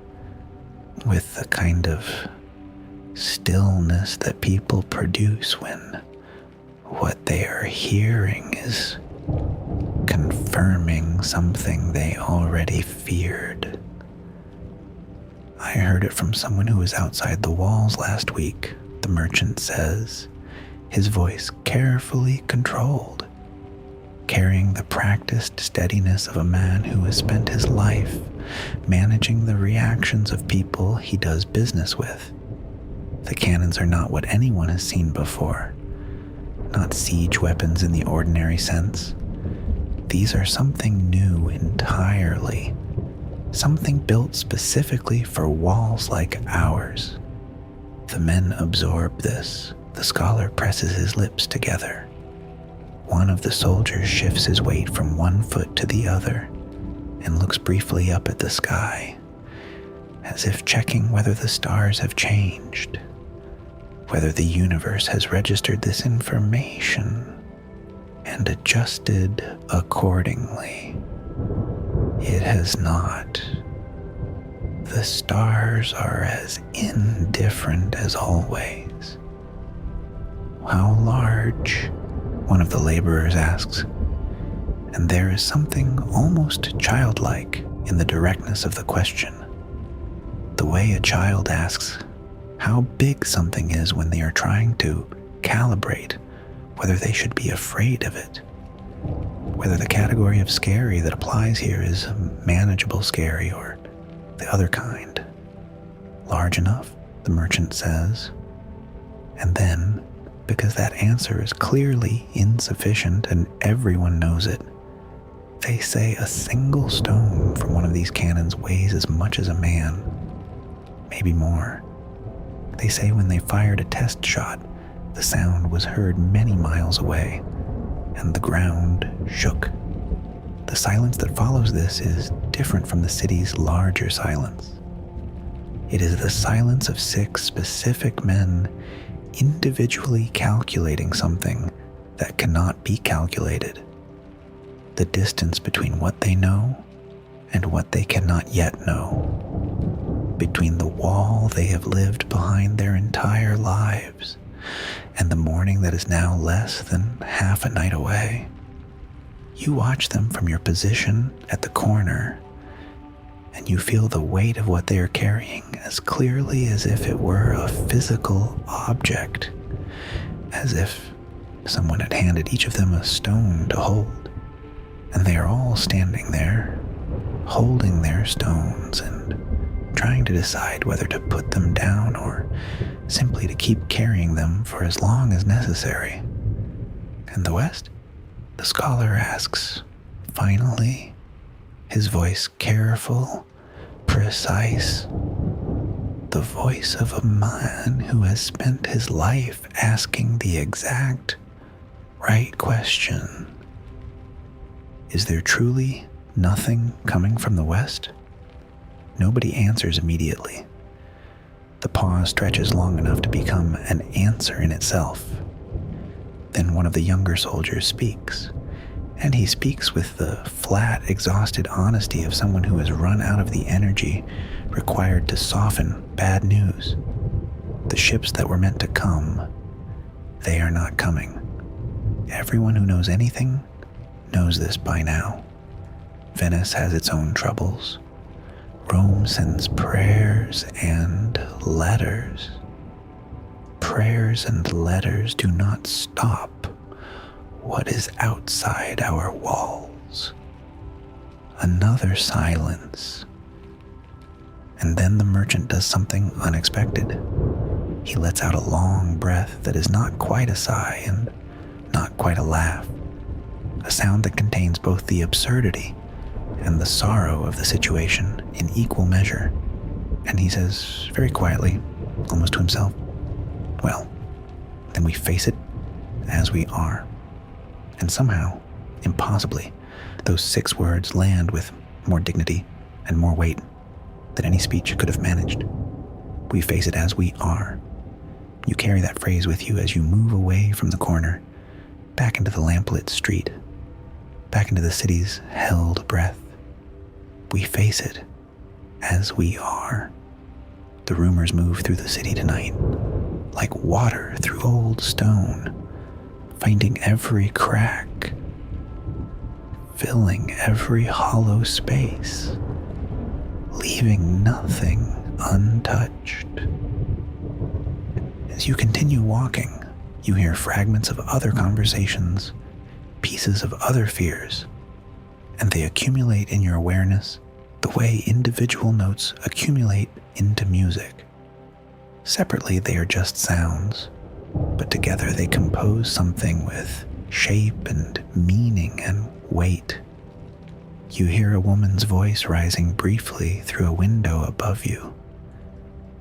with the kind of stillness that people produce when what they are hearing is confirming something they already feared. I heard it from someone who was outside the walls last week, the merchant says, his voice carefully controlled, carrying the practiced steadiness of a man who has spent his life managing the reactions of people he does business with. The cannons are not what anyone has seen before, not siege weapons in the ordinary sense. These are something new entirely, something built specifically for walls like ours. The men absorb this. The scholar presses his lips together. One of the soldiers shifts his weight from one foot to the other and looks briefly up at the sky, as if checking whether the stars have changed, whether the universe has registered this information and adjusted accordingly. It has not. The stars are as indifferent as always. How large? One of the laborers asks, and there is something almost childlike in the directness of the question. The way a child asks how big something is when they are trying to calibrate whether they should be afraid of it. whether the category of scary that applies here is manageable scary or the other kind. Large enough, the merchant says. And then, because that answer is clearly insufficient and everyone knows it, they say a single stone from one of these cannons weighs as much as a man, maybe more. They say when they fired a test shot, the sound was heard many miles away, and the ground shook. The silence that follows this is different from the city's larger silence. It is the silence of 6 specific men individually calculating something that cannot be calculated. The distance between what they know and what they cannot yet know. Between the wall they have lived behind their entire lives and the morning that is now less than half a night away. You watch them from your position at the corner, and you feel the weight of what they are carrying as clearly as if it were a physical object, as if someone had handed each of them a stone to hold. And they are all standing there, holding their stones and trying to decide whether to put them down or simply to keep carrying them for as long as necessary. And the West? The scholar asks, finally, his voice careful, precise, the voice of a man who has spent his life asking the exact right question. Is there truly nothing coming from the West? Nobody answers immediately. The pause stretches long enough to become an answer in itself. Then one of the younger soldiers speaks, and he speaks with the flat, exhausted honesty of someone who has run out of the energy required to soften bad news. The ships that were meant to come, they are not coming. Everyone who knows anything knows this by now. Venice has its own troubles. Rome sends prayers and letters. Prayers and letters do not stop what is outside our walls. Another silence. And then the merchant does something unexpected. He lets out a long breath that is not quite a sigh and not quite a laugh. A sound that contains both the absurdity and the sorrow of the situation in equal measure. And he says very quietly, almost to himself, well, then we face it as we are. And somehow, impossibly, those 6 words land with more dignity and more weight than any speech could have managed. We face it as we are. You carry that phrase with you as you move away from the corner, back into the lamplit street, back into the city's held breath. We face it as we are. The rumors move through the city tonight, like water through old stone, finding every crack, filling every hollow space, leaving nothing untouched. As you continue walking, you hear fragments of other conversations, pieces of other fears, and they accumulate in your awareness the way individual notes accumulate into music. Separately, they are just sounds, but together they compose something with shape and meaning and weight. You hear a woman's voice rising briefly through a window above you,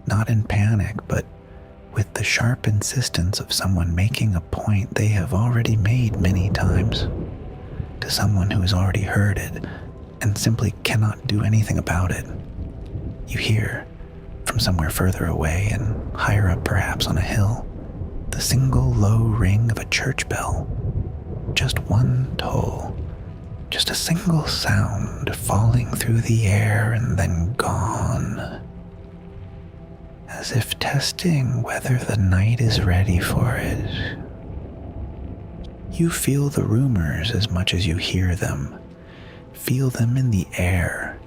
not in panic, but with the sharp insistence of someone making a point they have already made many times, to someone who has already heard it and simply cannot do anything about it. You hear, from somewhere further away and higher up perhaps on a hill, the single low ring of a church bell. Just one toll, just a single sound falling through the air and then gone. As if testing whether the night is ready for it. You feel the rumors as much as you hear them. Feel them in the air,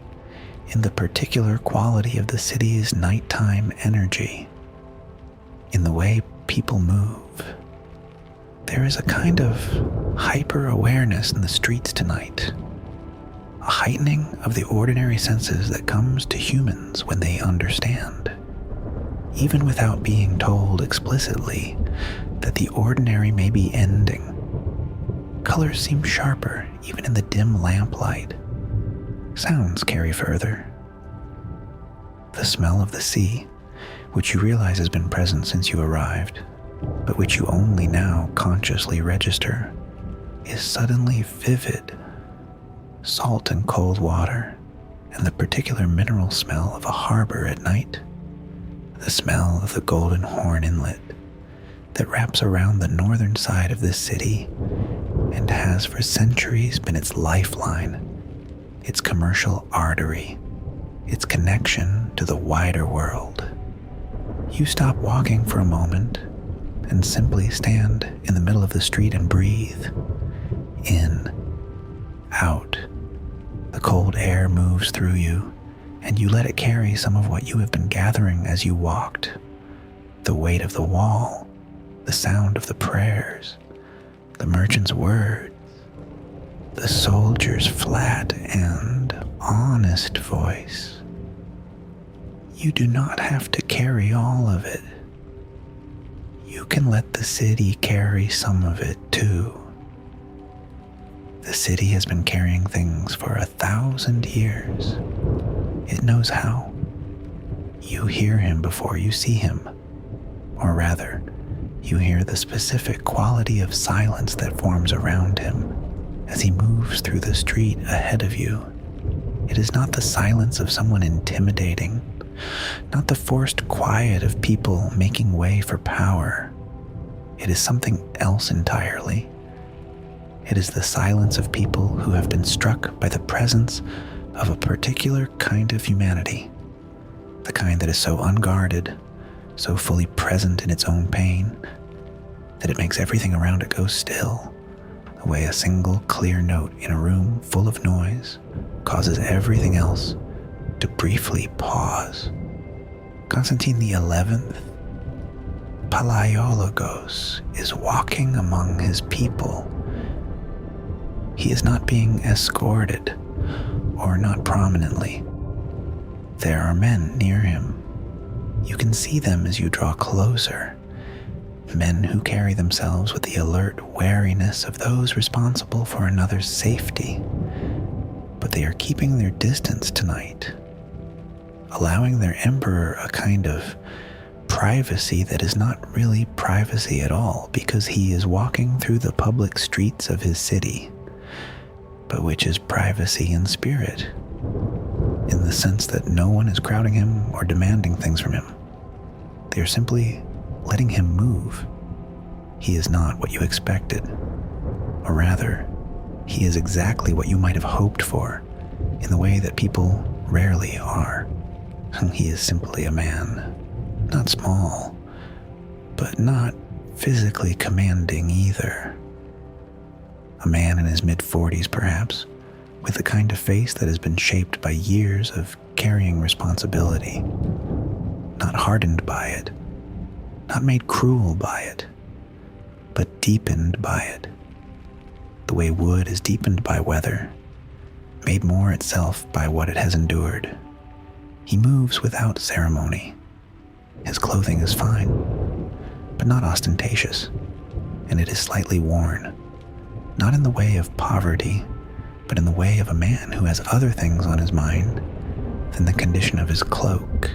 in the particular quality of the city's nighttime energy, in the way people move. There is a kind of hyper-awareness in the streets tonight, a heightening of the ordinary senses that comes to humans when they understand, even without being told explicitly that the ordinary may be ending. Colors seem sharper even in the dim lamplight. Sounds carry further. The smell of the sea, which you realize has been present since you arrived, but which you only now consciously register, is suddenly vivid. Salt and cold water, and the particular mineral smell of a harbor at night. The smell of the Golden Horn Inlet that wraps around the northern side of this city and has for centuries been its lifeline, its commercial artery, its connection to the wider world. You stop walking for a moment and simply stand in the middle of the street and breathe. In, out. The cold air moves through you, and you let it carry some of what you have been gathering as you walked. The weight of the wall, the sound of the prayers, the merchant's words, the soldier's flat and honest voice. You do not have to carry all of it. You can let the city carry some of it too. The city has been carrying things for 1,000 years. It knows how. You hear him before you see him. Or rather, you hear the specific quality of silence that forms around him as he moves through the street ahead of you. It is not the silence of someone intimidating, not the forced quiet of people making way for power. It is something else entirely. It is the silence of people who have been struck by the presence of a particular kind of humanity, the kind that is so unguarded, so fully present in its own pain, that it makes everything around it go still, the way a single clear note in a room full of noise causes everything else to briefly pause. Constantine XI, Palaiologos, is walking among his people. He is not being escorted, or not prominently. There are men near him. You can see them as you draw closer. Men who carry themselves with the alert wariness of those responsible for another's safety. But they are keeping their distance tonight, allowing their emperor a kind of privacy that is not really privacy at all, because he is walking through the public streets of his city, but which is privacy in spirit, in the sense that no one is crowding him or demanding things from him. They are simply letting him move. He is not what you expected, or rather, he is exactly what you might have hoped for, in the way that people rarely are. He is simply a man, not small, but not physically commanding either. A man in his mid-40s, perhaps, with the kind of face that has been shaped by years of carrying responsibility, not hardened by it, not made cruel by it, but deepened by it, the way wood is deepened by weather, made more itself by what it has endured. He moves without ceremony. His clothing is fine, but not ostentatious, and it is slightly worn, not in the way of poverty, but in the way of a man who has other things on his mind than the condition of his cloak.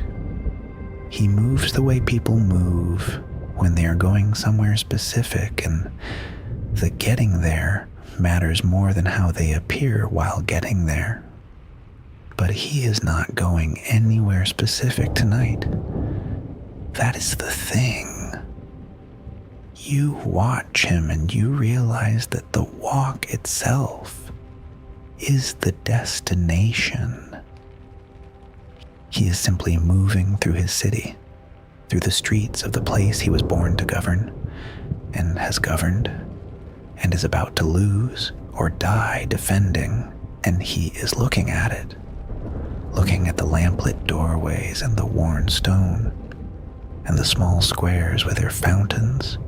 He moves the way people move when they are going somewhere specific, and the getting there matters more than how they appear while getting there. But he is not going anywhere specific tonight. That is the thing. You watch him and you realize that the walk itself is the destination. He is simply moving through his city, through the streets of the place he was born to govern, and has governed, and is about to lose or die defending, and he is looking at it, looking at the lamplit doorways and the worn stone, and the small squares with their fountains,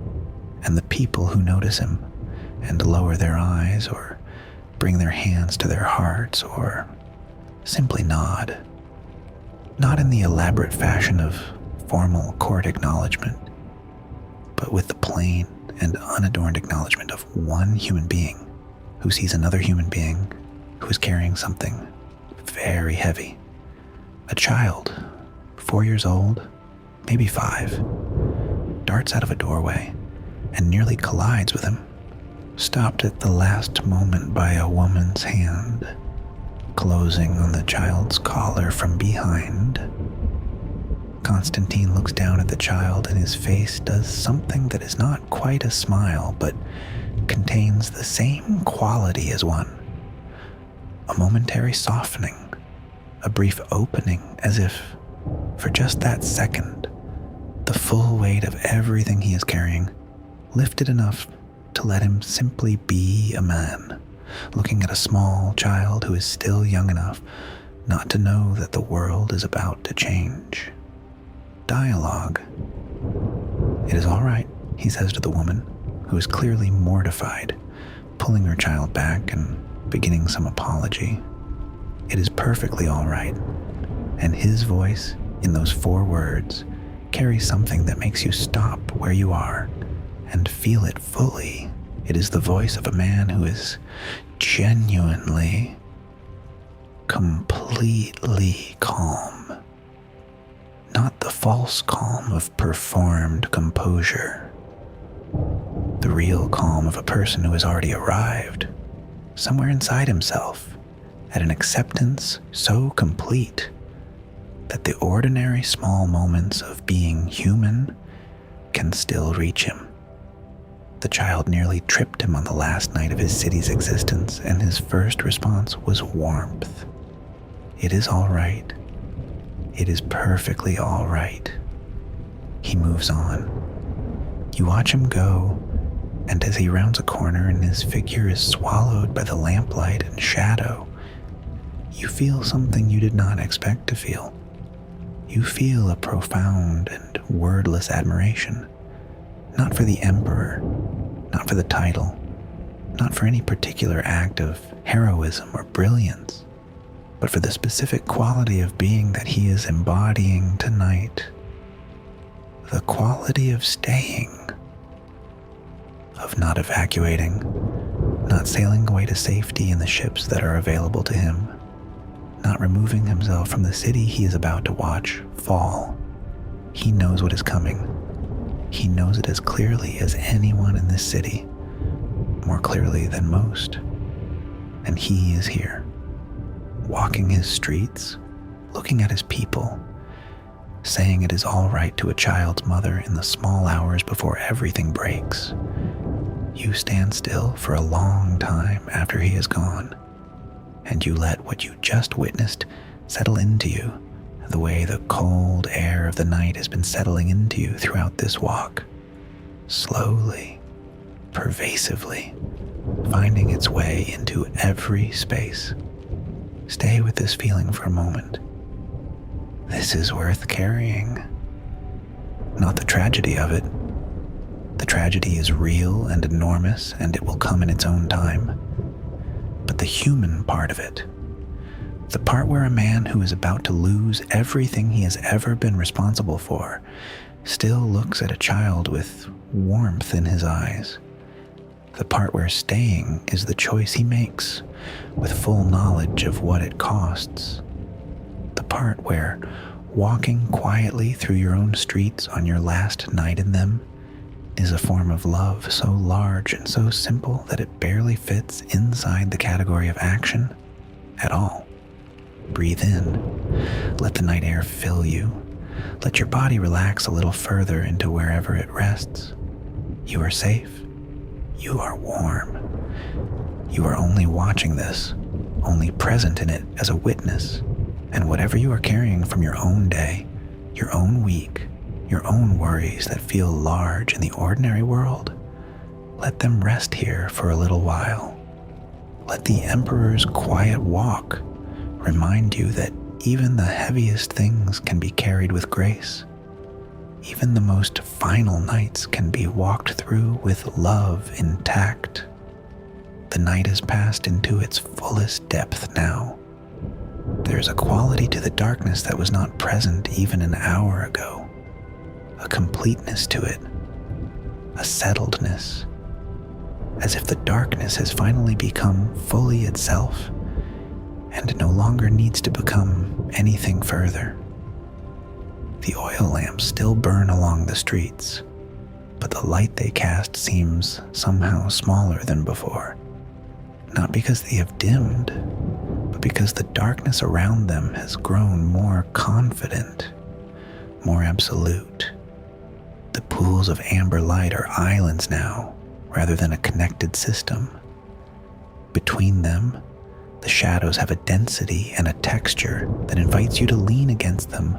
and the people who notice him and lower their eyes or bring their hands to their hearts or simply nod. Not in the elaborate fashion of formal court acknowledgement, but with the plain and unadorned acknowledgement of one human being who sees another human being who is carrying something very heavy. A child, 4 years old, maybe 5, darts out of a doorway and nearly collides with him, stopped at the last moment by a woman's hand, closing on the child's collar from behind. Constantine looks down at the child and his face does something that is not quite a smile, but contains the same quality as one. A momentary softening, a brief opening, as if, for just that second, the full weight of everything he is carrying lifted enough to let him simply be a man, looking at a small child who is still young enough not to know that the world is about to change. Dialogue. "It is all right," he says to the woman, who is clearly mortified, pulling her child back and beginning some apology. It is perfectly all right, and his voice, in those 4 words, carries something that makes you stop where you are and feel it fully. It is the voice of a man who is genuinely, completely calm. Not the false calm of performed composure. The real calm of a person who has already arrived, somewhere inside himself, at an acceptance so complete that the ordinary small moments of being human can still reach him. The child nearly tripped him on the last night of his city's existence, and his first response was warmth. It is all right. It is perfectly all right. He moves on. You watch him go, and as he rounds a corner and his figure is swallowed by the lamplight and shadow, you feel something you did not expect to feel. You feel a profound and wordless admiration, not for the emperor, not for the title, not for any particular act of heroism or brilliance, but for the specific quality of being that he is embodying tonight. The quality of staying, of not evacuating, not sailing away to safety in the ships that are available to him, not removing himself from the city he is about to watch fall. He knows what is coming. He knows it as clearly as anyone in this city, more clearly than most. And he is here, walking his streets, looking at his people, saying it is all right to a child's mother in the small hours before everything breaks. You stand still for a long time after he is gone, and you let what you just witnessed settle into you the way the cold air of the night has been settling into you throughout this walk, slowly, pervasively, finding its way into every space. Stay with this feeling for a moment. This is worth carrying. Not the tragedy of it. The tragedy is real and enormous, and it will come in its own time. But the human part of it, the part where a man who is about to lose everything he has ever been responsible for still looks at a child with warmth in his eyes. The part where staying is the choice he makes with full knowledge of what it costs. The part where walking quietly through your own streets on your last night in them is a form of love so large and so simple that it barely fits inside the category of action at all. Breathe in. Let the night air fill you. Let your body relax a little further into wherever it rests. You are safe. You are warm. You are only watching this, only present in it as a witness. And whatever you are carrying from your own day, your own week, your own worries that feel large in the ordinary world, let them rest here for a little while. Let the Emperor's quiet walk remind you that even the heaviest things can be carried with grace. Even the most final nights can be walked through with love intact. The night has passed into its fullest depth now. There's a quality to the darkness that was not present even an hour ago. A completeness to it. A settledness. As if the darkness has finally become fully itself and no longer needs to become anything further. The oil lamps still burn along the streets, but the light they cast seems somehow smaller than before. Not because they have dimmed, but because the darkness around them has grown more confident, more absolute. The pools of amber light are islands now, rather than a connected system. Between them, the shadows have a density and a texture that invites you to lean against them,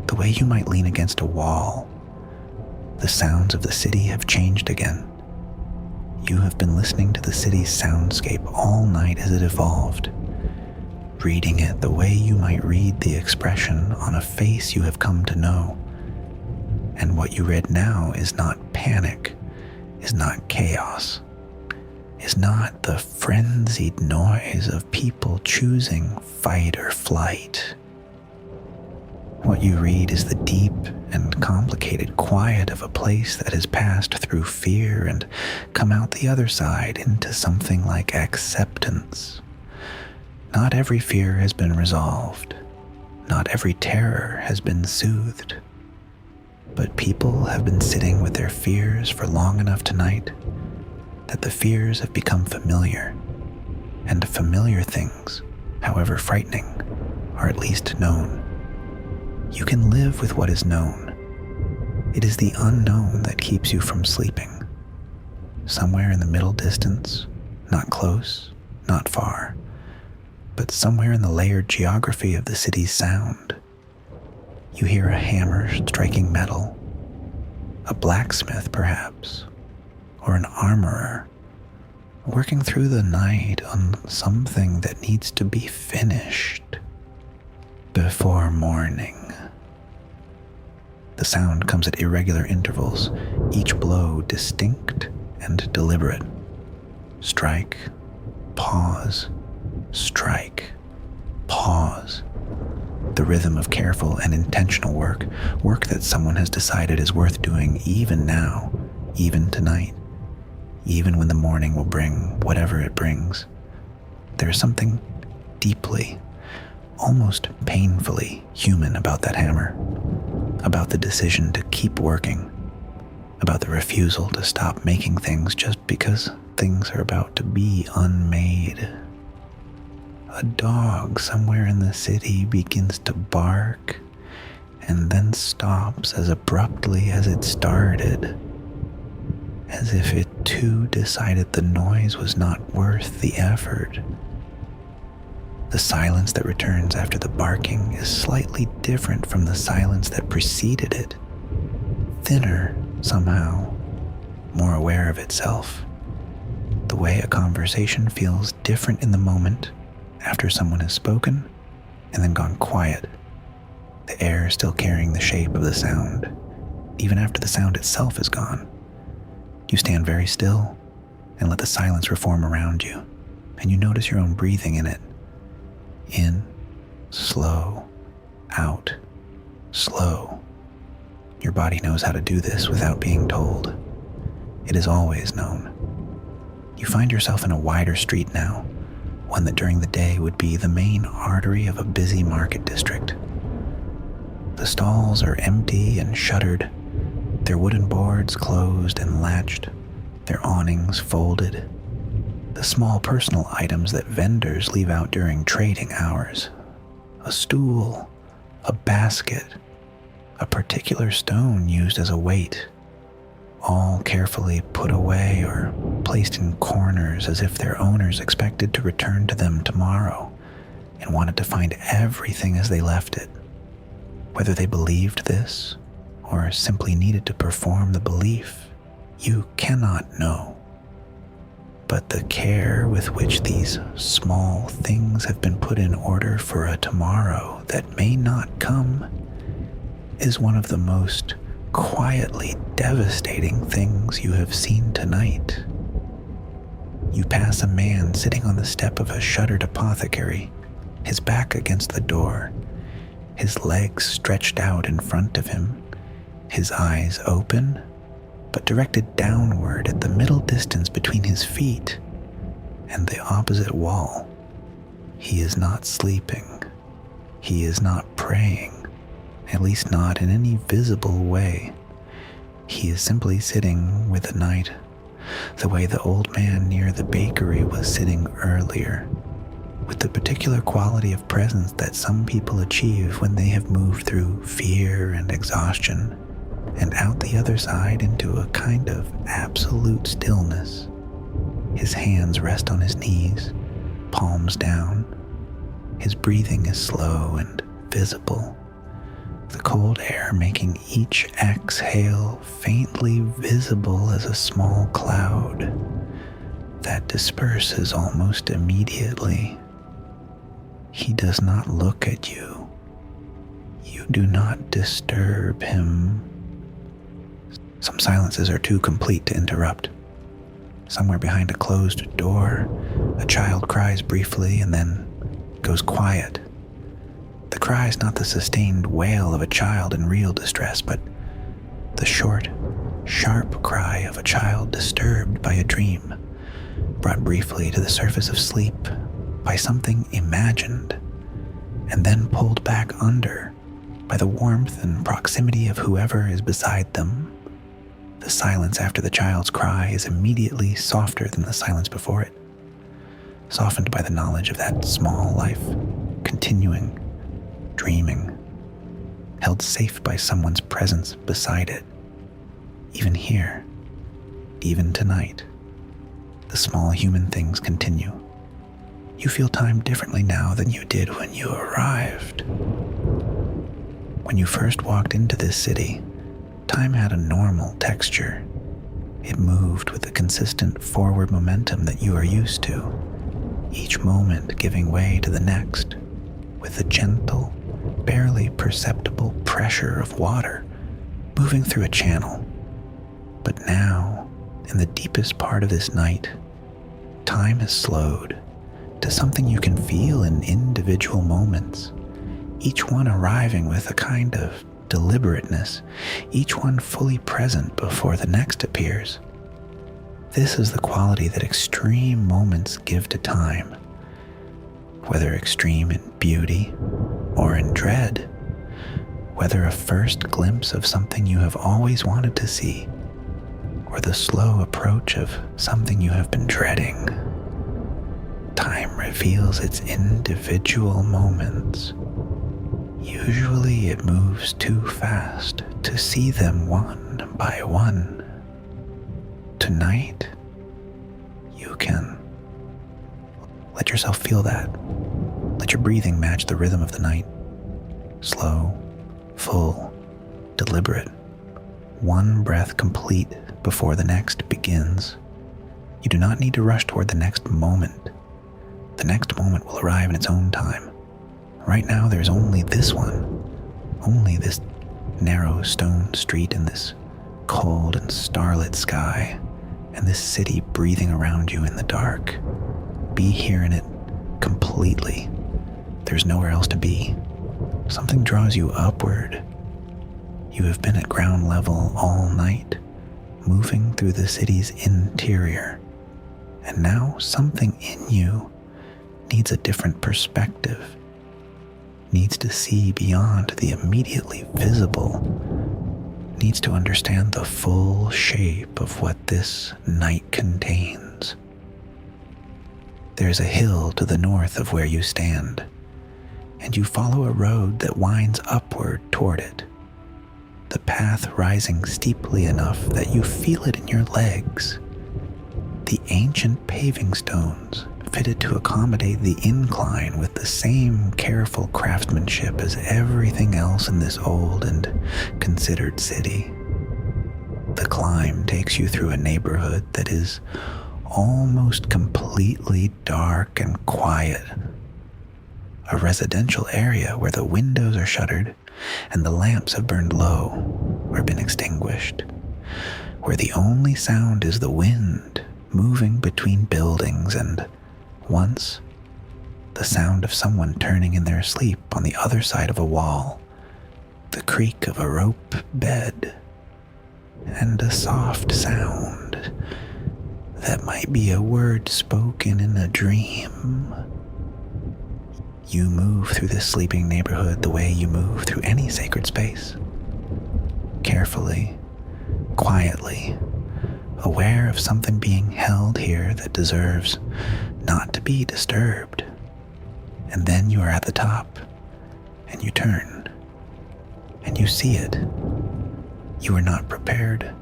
the way you might lean against a wall. The sounds of the city have changed again. You have been listening to the city's soundscape all night as it evolved, reading it the way you might read the expression on a face you have come to know. And what you read now is not panic, is not chaos, is not the frenzied noise of people choosing fight or flight. What you read is the deep and complicated quiet of a place that has passed through fear and come out the other side into something like acceptance. Not every fear has been resolved. Not every terror has been soothed. But people have been sitting with their fears for long enough tonight that the fears have become familiar, and familiar things, however frightening, are at least known. You can live with what is known. It is the unknown that keeps you from sleeping. Somewhere in the middle distance, not close, not far, but somewhere in the layered geography of the city's sound, you hear a hammer striking metal, a blacksmith perhaps, or an armorer, working through the night on something that needs to be finished before morning. The sound comes at irregular intervals, each blow distinct and deliberate. Strike, pause, strike, pause. The rhythm of careful and intentional work that someone has decided is worth doing even now, even tonight, even when the morning will bring whatever it brings. There is something deeply, almost painfully human about that hammer, about the decision to keep working, about the refusal to stop making things just because things are about to be unmade. A dog somewhere in the city begins to bark and then stops as abruptly as it started, as if it too decided the noise was not worth the effort. The silence that returns after the barking is slightly different from the silence that preceded it. Thinner, somehow, more aware of itself. The way a conversation feels different in the moment after someone has spoken and then gone quiet. The air still carrying the shape of the sound, even after the sound itself is gone. You stand very still and let the silence reform around you, and you notice your own breathing in it. In, slow, out, slow. Your body knows how to do this without being told. It is always known. You find yourself in a wider street now, one that during the day would be the main artery of a busy market district. The stalls are empty and shuttered, their wooden boards closed and latched, their awnings folded. The small personal items that vendors leave out during trading hours. A stool, a basket, a particular stone used as a weight, all carefully put away or placed in corners as if their owners expected to return to them tomorrow and wanted to find everything as they left it. Whether they believed this or simply needed to perform the belief, you cannot know. But the care with which these small things have been put in order for a tomorrow that may not come is one of the most quietly devastating things you have seen tonight. You pass a man sitting on the step of a shuttered apothecary, his back against the door, his legs stretched out in front of him, his eyes open, but directed downward at the middle distance between his feet and the opposite wall. He is not sleeping. He is not praying, at least not in any visible way. He is simply sitting with the night, the way the old man near the bakery was sitting earlier, with the particular quality of presence that some people achieve when they have moved through fear and exhaustion and out the other side into a kind of absolute stillness. His hands rest on his knees, palms down. His breathing is slow and visible, the cold air making each exhale faintly visible as a small cloud that disperses almost immediately. He does not look at you. You do not disturb him. Some silences are too complete to interrupt. Somewhere behind a closed door, a child cries briefly and then goes quiet. The cry is not the sustained wail of a child in real distress, but the short, sharp cry of a child disturbed by a dream, brought briefly to the surface of sleep by something imagined, and then pulled back under by the warmth and proximity of whoever is beside them. The silence after the child's cry is immediately softer than the silence before it, softened by the knowledge of that small life, continuing, dreaming, held safe by someone's presence beside it. Even here, even tonight, the small human things continue. You feel time differently now than you did when you arrived. When you first walked into this city, time had a normal texture. It moved with the consistent forward momentum that you are used to, each moment giving way to the next, with the gentle, barely perceptible pressure of water moving through a channel. But now, in the deepest part of this night, time has slowed to something you can feel in individual moments, each one arriving with a kind of deliberateness, each one fully present before the next appears. This is the quality that extreme moments give to time, whether extreme in beauty or in dread, whether a first glimpse of something you have always wanted to see, or the slow approach of something you have been dreading. Time reveals its individual moments. Usually it moves too fast to see them one by one. Tonight, you can let yourself feel that. Let your breathing match the rhythm of the night. Slow, full, deliberate. One breath complete before the next begins. You do not need to rush toward the next moment. The next moment will arrive in its own time. Right now, there's only this one, only this narrow stone street and this cold and starlit sky, and this city breathing around you in the dark. Be here in it completely. There's nowhere else to be. Something draws you upward. You have been at ground level all night, moving through the city's interior, and now something in you needs a different perspective. Needs to see beyond the immediately visible, needs to understand the full shape of what this night contains. There's a hill to the north of where you stand, and you follow a road that winds upward toward it, the path rising steeply enough that you feel it in your legs. The ancient paving stones fitted to accommodate the incline with the same careful craftsmanship as everything else in this old and considered city. The climb takes you through a neighborhood that is almost completely dark and quiet. a residential area where the windows are shuttered and the lamps have burned low or been extinguished, where the only sound is the wind moving between buildings and, once, the sound of someone turning in their sleep on the other side of a wall, the creak of a rope bed, and a soft sound that might be a word spoken in a dream. You move through this sleeping neighborhood the way you move through any sacred space. Carefully, quietly, aware of something being held here that deserves not to be disturbed. And then you are at the top, and you turn, and you see it. You were not prepared,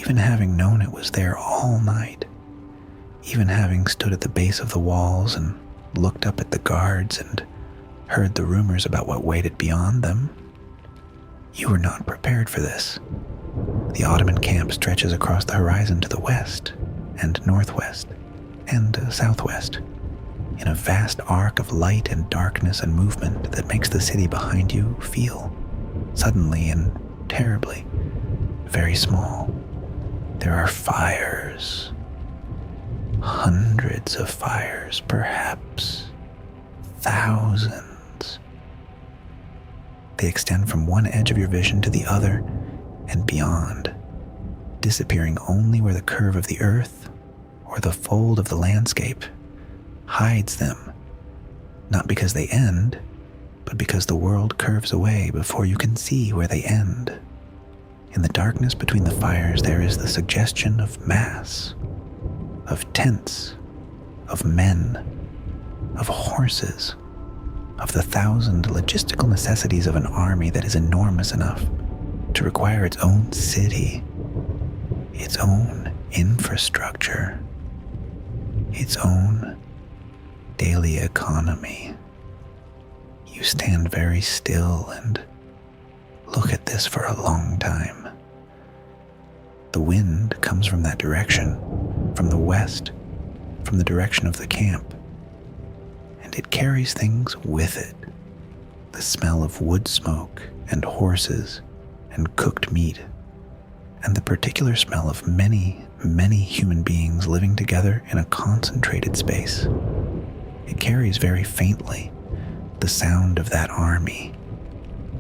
even having known it was there all night, even having stood at the base of the walls and looked up at the guards and heard the rumors about what waited beyond them. You were not prepared for this. The Ottoman camp stretches across the horizon to the west and northwest and southwest in a vast arc of light and darkness and movement that makes the city behind you feel, suddenly and terribly, very small. There are fires. Hundreds of fires, perhaps thousands. They extend from one edge of your vision to the other and beyond, disappearing only where the curve of the earth or the fold of the landscape hides them, not because they end, but because the world curves away before you can see where they end. In the darkness between the fires, there is the suggestion of mass, of tents, of men, of horses, of the thousand logistical necessities of an army that is enormous enough to require its own city, its own infrastructure, its own daily economy. You stand very still and look at this for a long time. The wind comes from that direction, from the west, from the direction of the camp, and it carries things with it. The smell of wood smoke and horses and cooked meat, and the particular smell of many, many human beings living together in a concentrated space. It carries very faintly the sound of that army,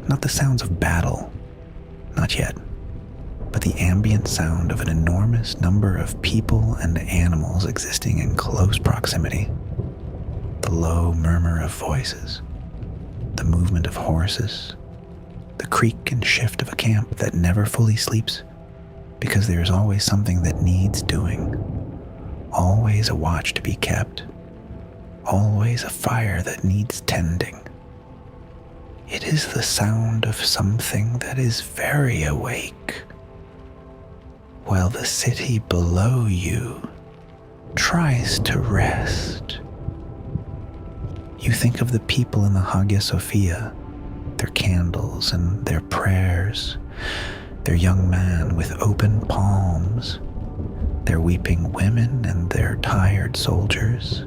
not the sounds of battle, not yet, but the ambient sound of an enormous number of people and animals existing in close proximity. The low murmur of voices, the movement of horses, the creak and shift of a camp that never fully sleeps because there is always something that needs doing, always a watch to be kept, always a fire that needs tending. It is the sound of something that is very awake, while the city below you tries to rest. You think of the people in the Hagia Sophia, their candles and their prayers, their young man with open palms, their weeping women and their tired soldiers.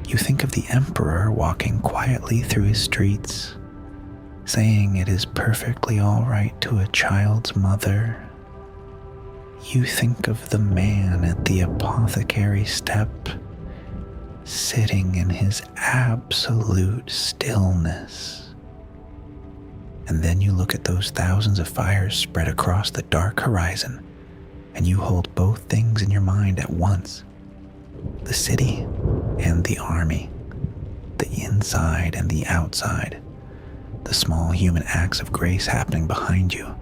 You think of the emperor walking quietly through his streets, saying it is perfectly all right to a child's mother. You think of the man at the apothecary step, sitting in his absolute stillness. And then you look at those thousands of fires spread across the dark horizon, and you hold both things in your mind at once. The city and the army, the inside and the outside, the small human acts of grace happening behind you,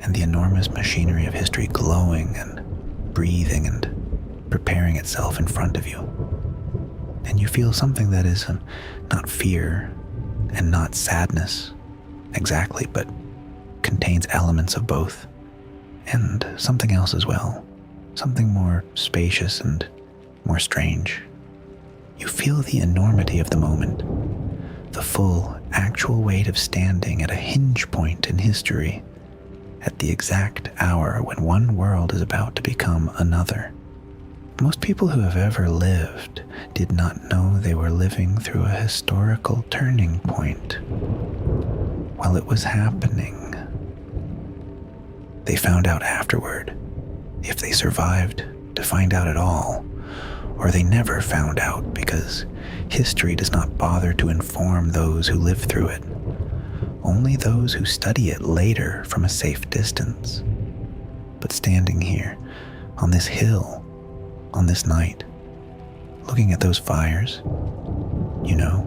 and the enormous machinery of history glowing and breathing and preparing itself in front of you. And you feel something that is not fear and not sadness exactly, but contains elements of both, and something else as well, something more spacious and more strange. You feel the enormity of the moment, the full, actual weight of standing at a hinge point in history, at the exact hour when one world is about to become another. Most people who have ever lived did not know they were living through a historical turning point while it was happening. They found out afterward, if they survived to find out at all, or they never found out because history does not bother to inform those who live through it, only those who study it later from a safe distance. But standing here, on this hill, on this night, looking at those fires, you know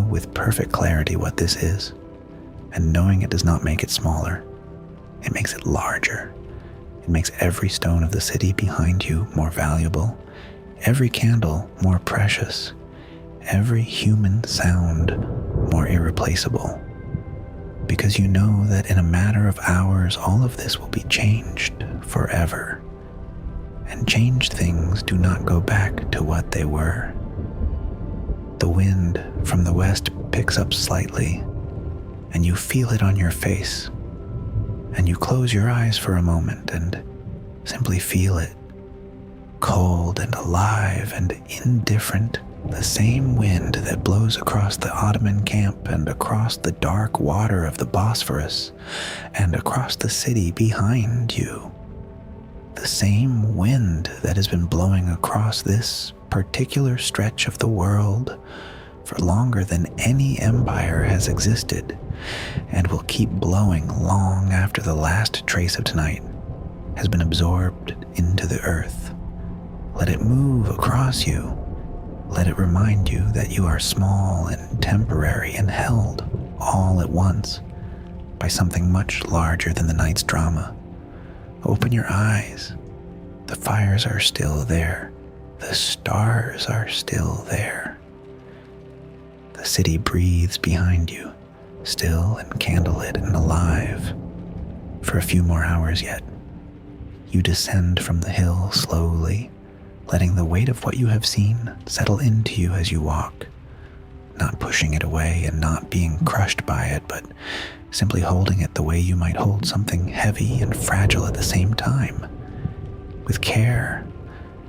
with perfect clarity what this is, and knowing it does not make it smaller, it makes it larger. It makes every stone of the city behind you more valuable, every candle more precious, every human sound more irreplaceable. Because you know that in a matter of hours, all of this will be changed forever. And changed things do not go back to what they were. The wind from the west picks up slightly, and you feel it on your face. And you close your eyes for a moment and simply feel it, cold and alive and indifferent, the same wind that blows across the Ottoman camp and across the dark water of the Bosphorus and across the city behind you. The same wind that has been blowing across this particular stretch of the world for longer than any empire has existed, and will keep blowing long after the last trace of tonight has been absorbed into the earth. Let it move across you. Let it remind you that you are small and temporary and held all at once by something much larger than the night's drama. Open your eyes. The fires are still there. The stars are still there. The city breathes behind you, still and candlelit and alive. For a few more hours yet, you descend from the hill slowly, letting the weight of what you have seen settle into you as you walk, not pushing it away and not being crushed by it, but simply holding it the way you might hold something heavy and fragile at the same time, with care,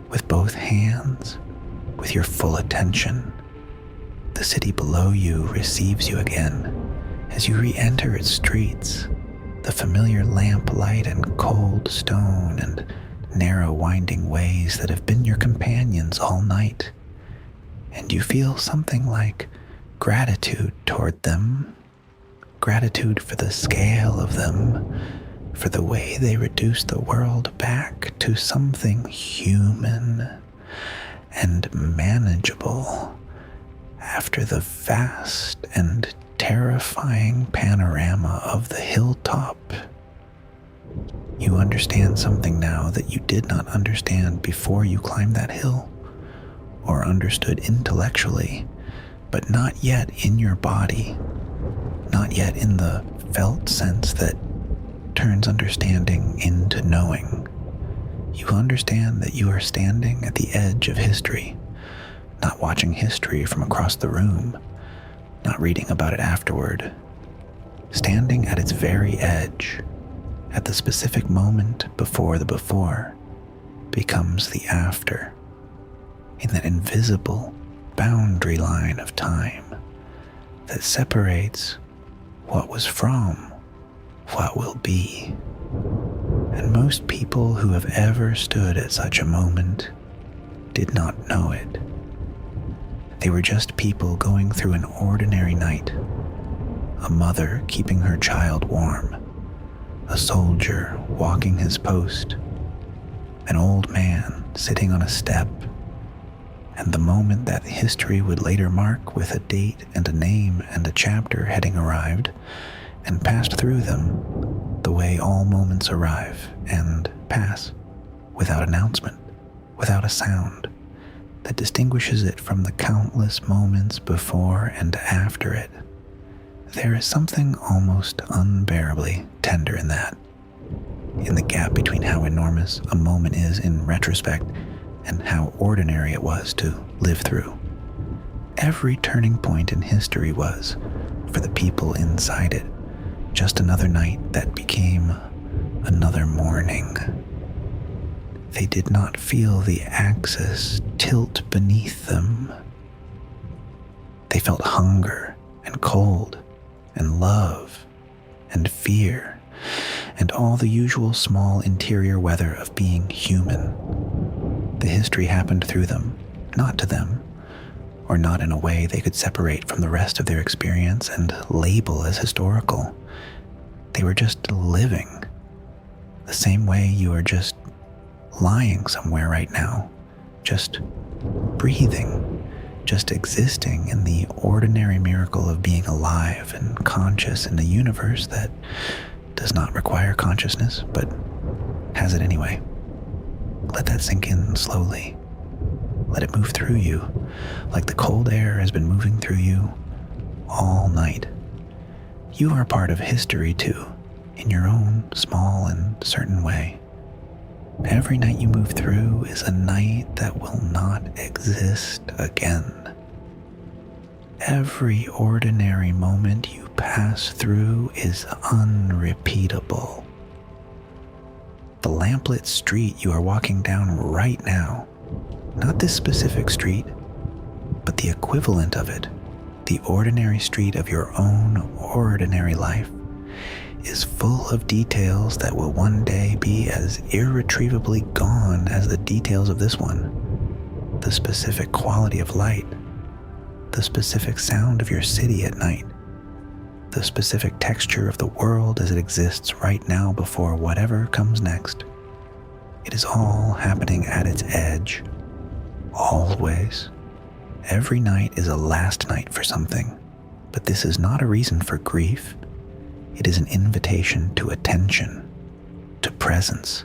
with both hands, with your full attention. The city below you receives you again as you re-enter its streets, the familiar lamplight and cold stone and narrow winding ways that have been your companions all night, and you feel something like gratitude toward them, gratitude for the scale of them, for the way they reduce the world back to something human and manageable after the vast and terrifying panorama of the hilltop. You understand something now that you did not understand before you climbed that hill, or understood intellectually, but not yet in your body, not yet in the felt sense that turns understanding into knowing. You understand that you are standing at the edge of history, not watching history from across the room, not reading about it afterward, standing at its very edge, at the specific moment before the before becomes the after, in that invisible boundary line of time that separates what was from what will be. And most people who have ever stood at such a moment did not know it. They were just people going through an ordinary night, a mother keeping her child warm, a soldier walking his post, an old man sitting on a step, and the moment that history would later mark with a date and a name and a chapter heading arrived and passed through them the way all moments arrive and pass, without announcement, without a sound that distinguishes it from the countless moments before and after it. There is something almost unbearably tender in that, in the gap between how enormous a moment is in retrospect and how ordinary it was to live through. Every turning point in history was, for the people inside it, just another night that became another morning. They did not feel the axis tilt beneath them. They felt hunger and cold and love and fear and all the usual small interior weather of being human. The history happened through them, not to them, or not in a way they could separate from the rest of their experience and label as historical. They were just living, the same way you are just lying somewhere right now, just breathing, just existing in the ordinary miracle of being alive and conscious in a universe that does not require consciousness, but has it anyway. Let that sink in slowly. Let it move through you, like the cold air has been moving through you all night. You are part of history too, in your own small and certain way. Every night you move through is a night that will not exist again. Every ordinary moment you pass through is unrepeatable. The lamplit street you are walking down right now, not this specific street, but the equivalent of it, the ordinary street of your own ordinary life, is full of details that will one day be as irretrievably gone as the details of this one. The specific quality of light, the specific sound of your city at night, the specific texture of the world as it exists right now before whatever comes next. It is all happening at its edge, always. Every night is a last night for something, but this is not a reason for grief. It is an invitation to attention, to presence,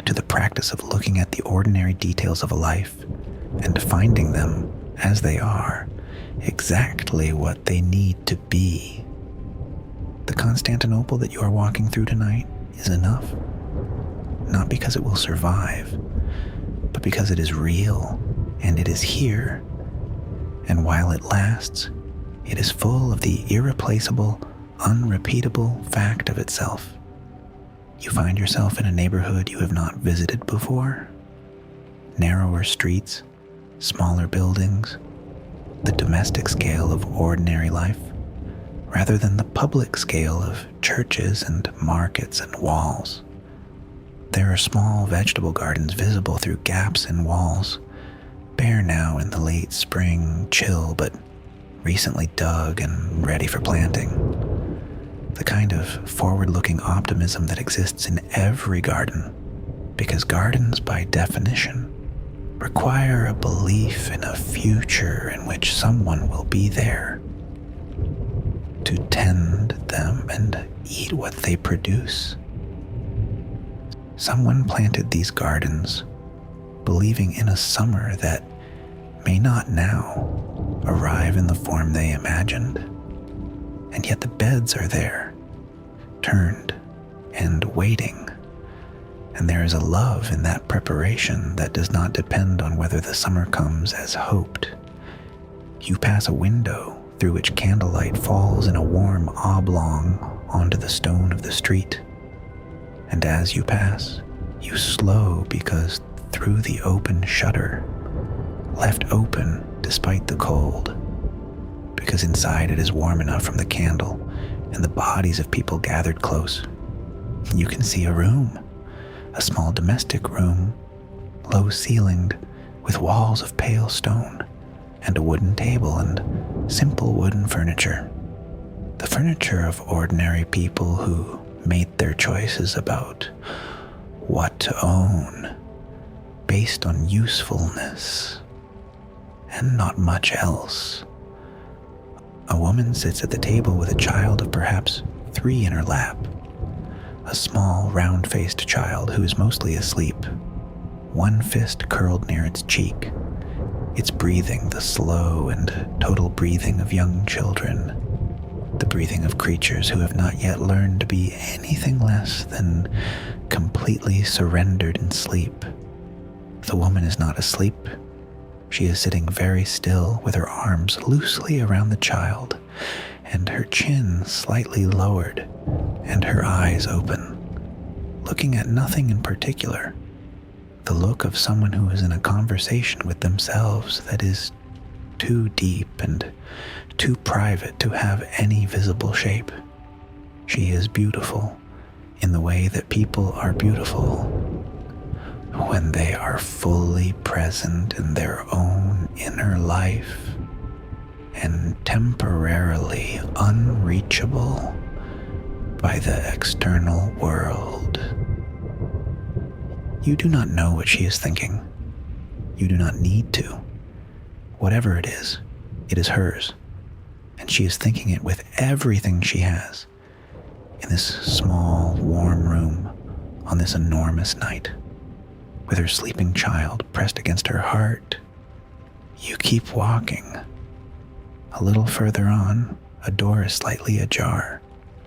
to the practice of looking at the ordinary details of a life and finding them as they are, exactly what they need to be. The Constantinople that you are walking through tonight is enough, not because it will survive, but because it is real and it is here. And while it lasts, it is full of the irreplaceable, unrepeatable fact of itself. You find yourself in a neighborhood you have not visited before. Narrower streets, smaller buildings, the domestic scale of ordinary life, rather than the public scale of churches and markets and walls. There are small vegetable gardens visible through gaps in walls, bare now in the late spring chill, but recently dug and ready for planting. The kind of forward-looking optimism that exists in every garden, because gardens, by definition, require a belief in a future in which someone will be there to tend them and eat what they produce. Someone planted these gardens, believing in a summer that may not now arrive in the form they imagined, and yet the beds are there, turned and waiting, and there is a love in that preparation that does not depend on whether the summer comes as hoped. You pass a window through which candlelight falls in a warm oblong onto the stone of the street, and as you pass, you slow because through the open shutter, left open despite the cold, because inside it is warm enough from the candle and the bodies of people gathered close, you can see a room, a small domestic room, low-ceilinged, with walls of pale stone, and a wooden table and simple wooden furniture. The furniture of ordinary people who made their choices about what to own, based on usefulness, and not much else. A woman sits at the table with a child of perhaps 3 in her lap, a small, round-faced child who is mostly asleep, one fist curled near its cheek, its breathing the slow and total breathing of young children, the breathing of creatures who have not yet learned to be anything less than completely surrendered in sleep. The woman is not asleep. She is sitting very still with her arms loosely around the child and her chin slightly lowered and her eyes open, looking at nothing in particular, the look of someone who is in a conversation with themselves that is too deep and too private to have any visible shape. She is beautiful in the way that people are beautiful when they are fully present in their own inner life and temporarily unreachable by the external world. You do not know what she is thinking. You do not need to. Whatever it is hers, and she is thinking it with everything she has in this small, warm room on this enormous night, with her sleeping child pressed against her heart. You keep walking. A little further on, a door is slightly ajar,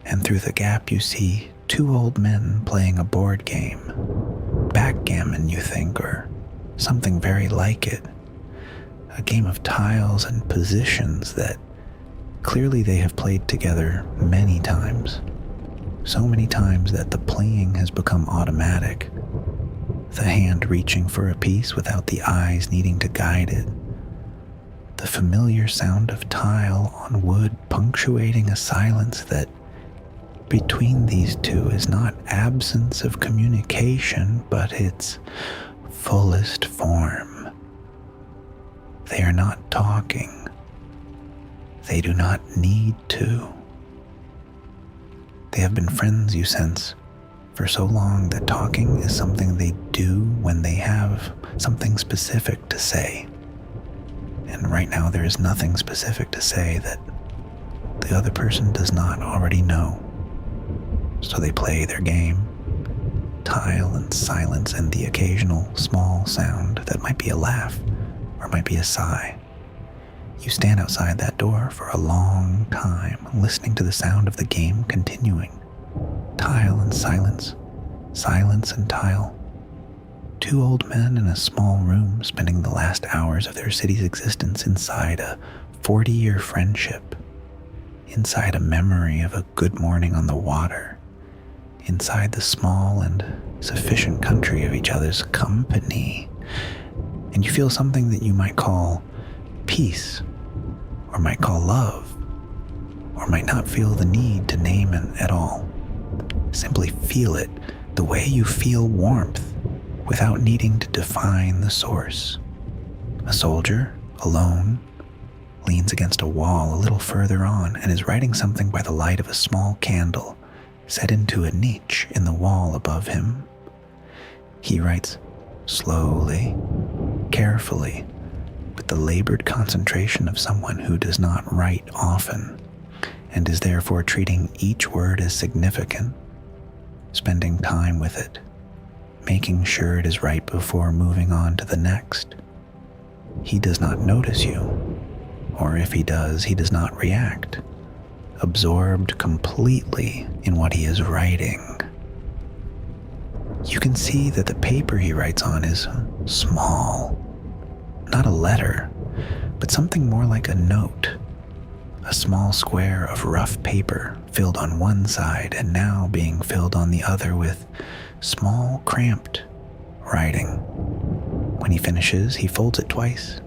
and through the gap you see two old men playing a board game. Backgammon, you think, or something very like it. A game of tiles and positions that clearly they have played together many times. So many times that the playing has become automatic. The hand reaching for a piece without the eyes needing to guide it. The familiar sound of tile on wood punctuating a silence that between these two is not absence of communication, but its fullest form. They are not talking. They do not need to. They have been friends, you sense, for so long that talking is something they do when they have something specific to say. And right now there is nothing specific to say that the other person does not already know. So they play their game, tile and silence and the occasional small sound that might be a laugh or might be a sigh. You stand outside that door for a long time, listening to the sound of the game continuing. Tile and silence, silence and tile. Two old men in a small room spending the last hours of their city's existence inside a 40-year friendship, inside a memory of a good morning on the water, inside the small and sufficient country of each other's company. And you feel something that you might call peace, or might call love, or might not feel the need to name it at all. Simply feel it the way you feel warmth without needing to define the source. A soldier, alone, leans against a wall a little further on and is writing something by the light of a small candle set into a niche in the wall above him. He writes slowly, carefully, with the labored concentration of someone who does not write often and is therefore treating each word as significant, spending time with it, making sure it is right before moving on to the next. He does not notice you, or if he does not react, absorbed completely in what he is writing. You can see that the paper he writes on is small, not a letter, but something more like a note, a small square of rough paper filled on one side and now being filled on the other with small, cramped writing. When he finishes, he folds it twice,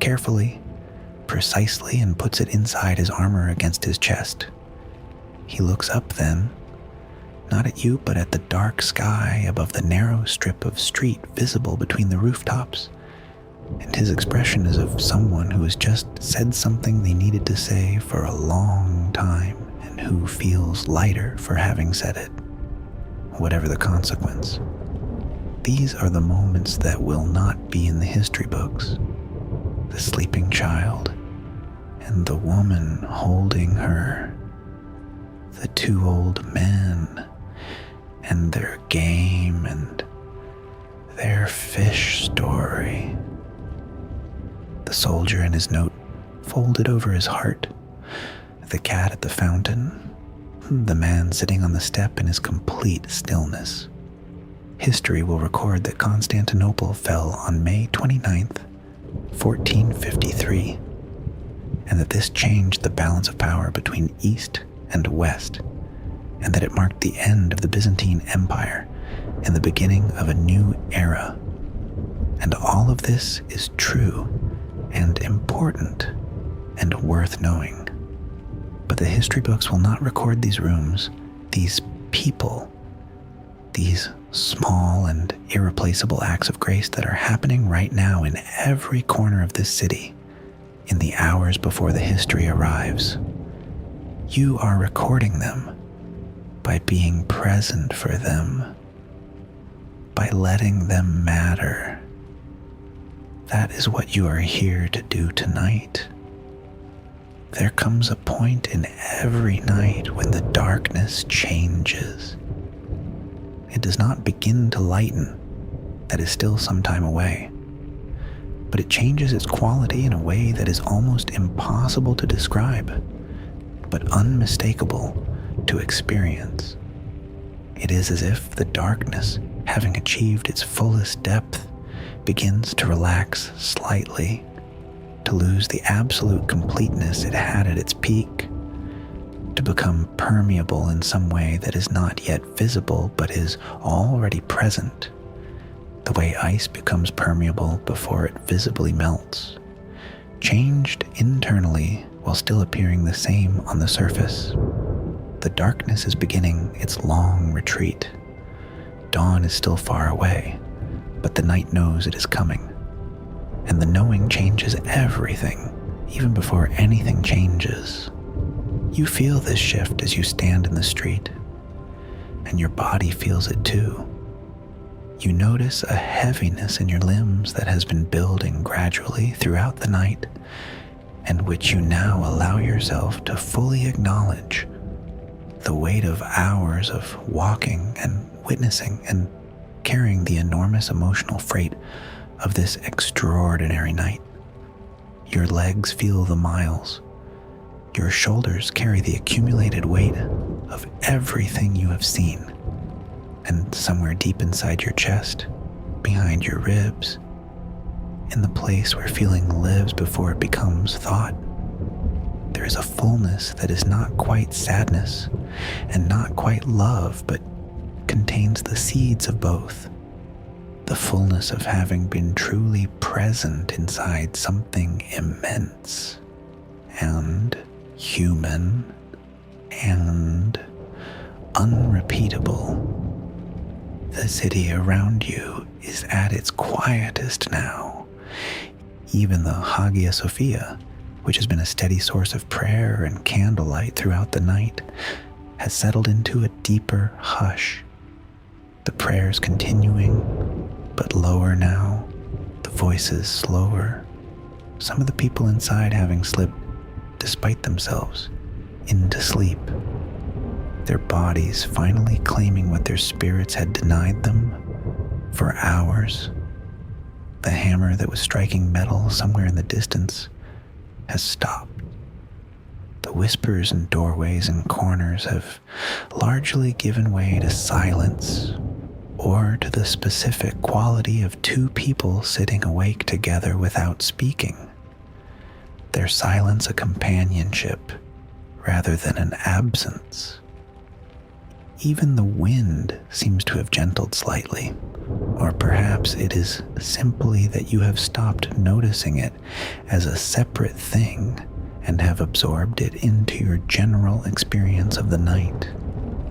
carefully, precisely, and puts it inside his armor against his chest. He looks up then, not at you, but at the dark sky above the narrow strip of street visible between the rooftops, and his expression is of someone who has just said something they needed to say for a long time and who feels lighter for having said it, whatever the consequence. These are the moments that will not be in the history books. The sleeping child and the woman holding her, the two old men and their game and their fish story. The soldier and his note folded over his heart, the cat at the fountain, the man sitting on the step in his complete stillness. History will record that Constantinople fell on May 29th, 1453, and that this changed the balance of power between East and West, and that it marked the end of the Byzantine Empire and the beginning of a new era And all of this is true and important and worth knowing. But the history books will not record these rooms, these people, these small and irreplaceable acts of grace that are happening right now in every corner of this city in the hours before the history arrives. You are recording them by being present for them, by letting them matter. That is what you are here to do tonight. There comes a point in every night when the darkness changes. It does not begin to lighten. That is still some time away. But it changes its quality in a way that is almost impossible to describe, but unmistakable to experience. It is as if the darkness, having achieved its fullest depth, begins to relax slightly, to lose the absolute completeness it had at its peak, to become permeable in some way that is not yet visible but is already present, the way ice becomes permeable before it visibly melts, changed internally while still appearing the same on the surface. The darkness is beginning its long retreat. Dawn is still far away, but the night knows it is coming. And the knowing changes everything, even before anything changes. You feel this shift as you stand in the street, and your body feels it too. You notice a heaviness in your limbs that has been building gradually throughout the night, and which you now allow yourself to fully acknowledge. The weight of hours of walking and witnessing and carrying the enormous emotional freight of this extraordinary night. Your legs feel the miles. Your shoulders carry the accumulated weight of everything you have seen. And somewhere deep inside your chest, behind your ribs, in the place where feeling lives before it becomes thought, there is a fullness that is not quite sadness and not quite love, but contains the seeds of both. The fullness of having been truly present inside something immense and human and unrepeatable. The city around you is at its quietest now. Even the Hagia Sophia, which has been a steady source of prayer and candlelight throughout the night, has settled into a deeper hush. The prayers continuing, but lower now, the voices slower, some of the people inside having slipped, despite themselves, into sleep, their bodies finally claiming what their spirits had denied them for hours. The hammer that was striking metal somewhere in the distance has stopped. The whispers in doorways and corners have largely given way to silence, or to the specific quality of two people sitting awake together without speaking. Their silence a companionship rather than an absence. Even the wind seems to have gentled slightly, or perhaps it is simply that you have stopped noticing it as a separate thing and have absorbed it into your general experience of the night.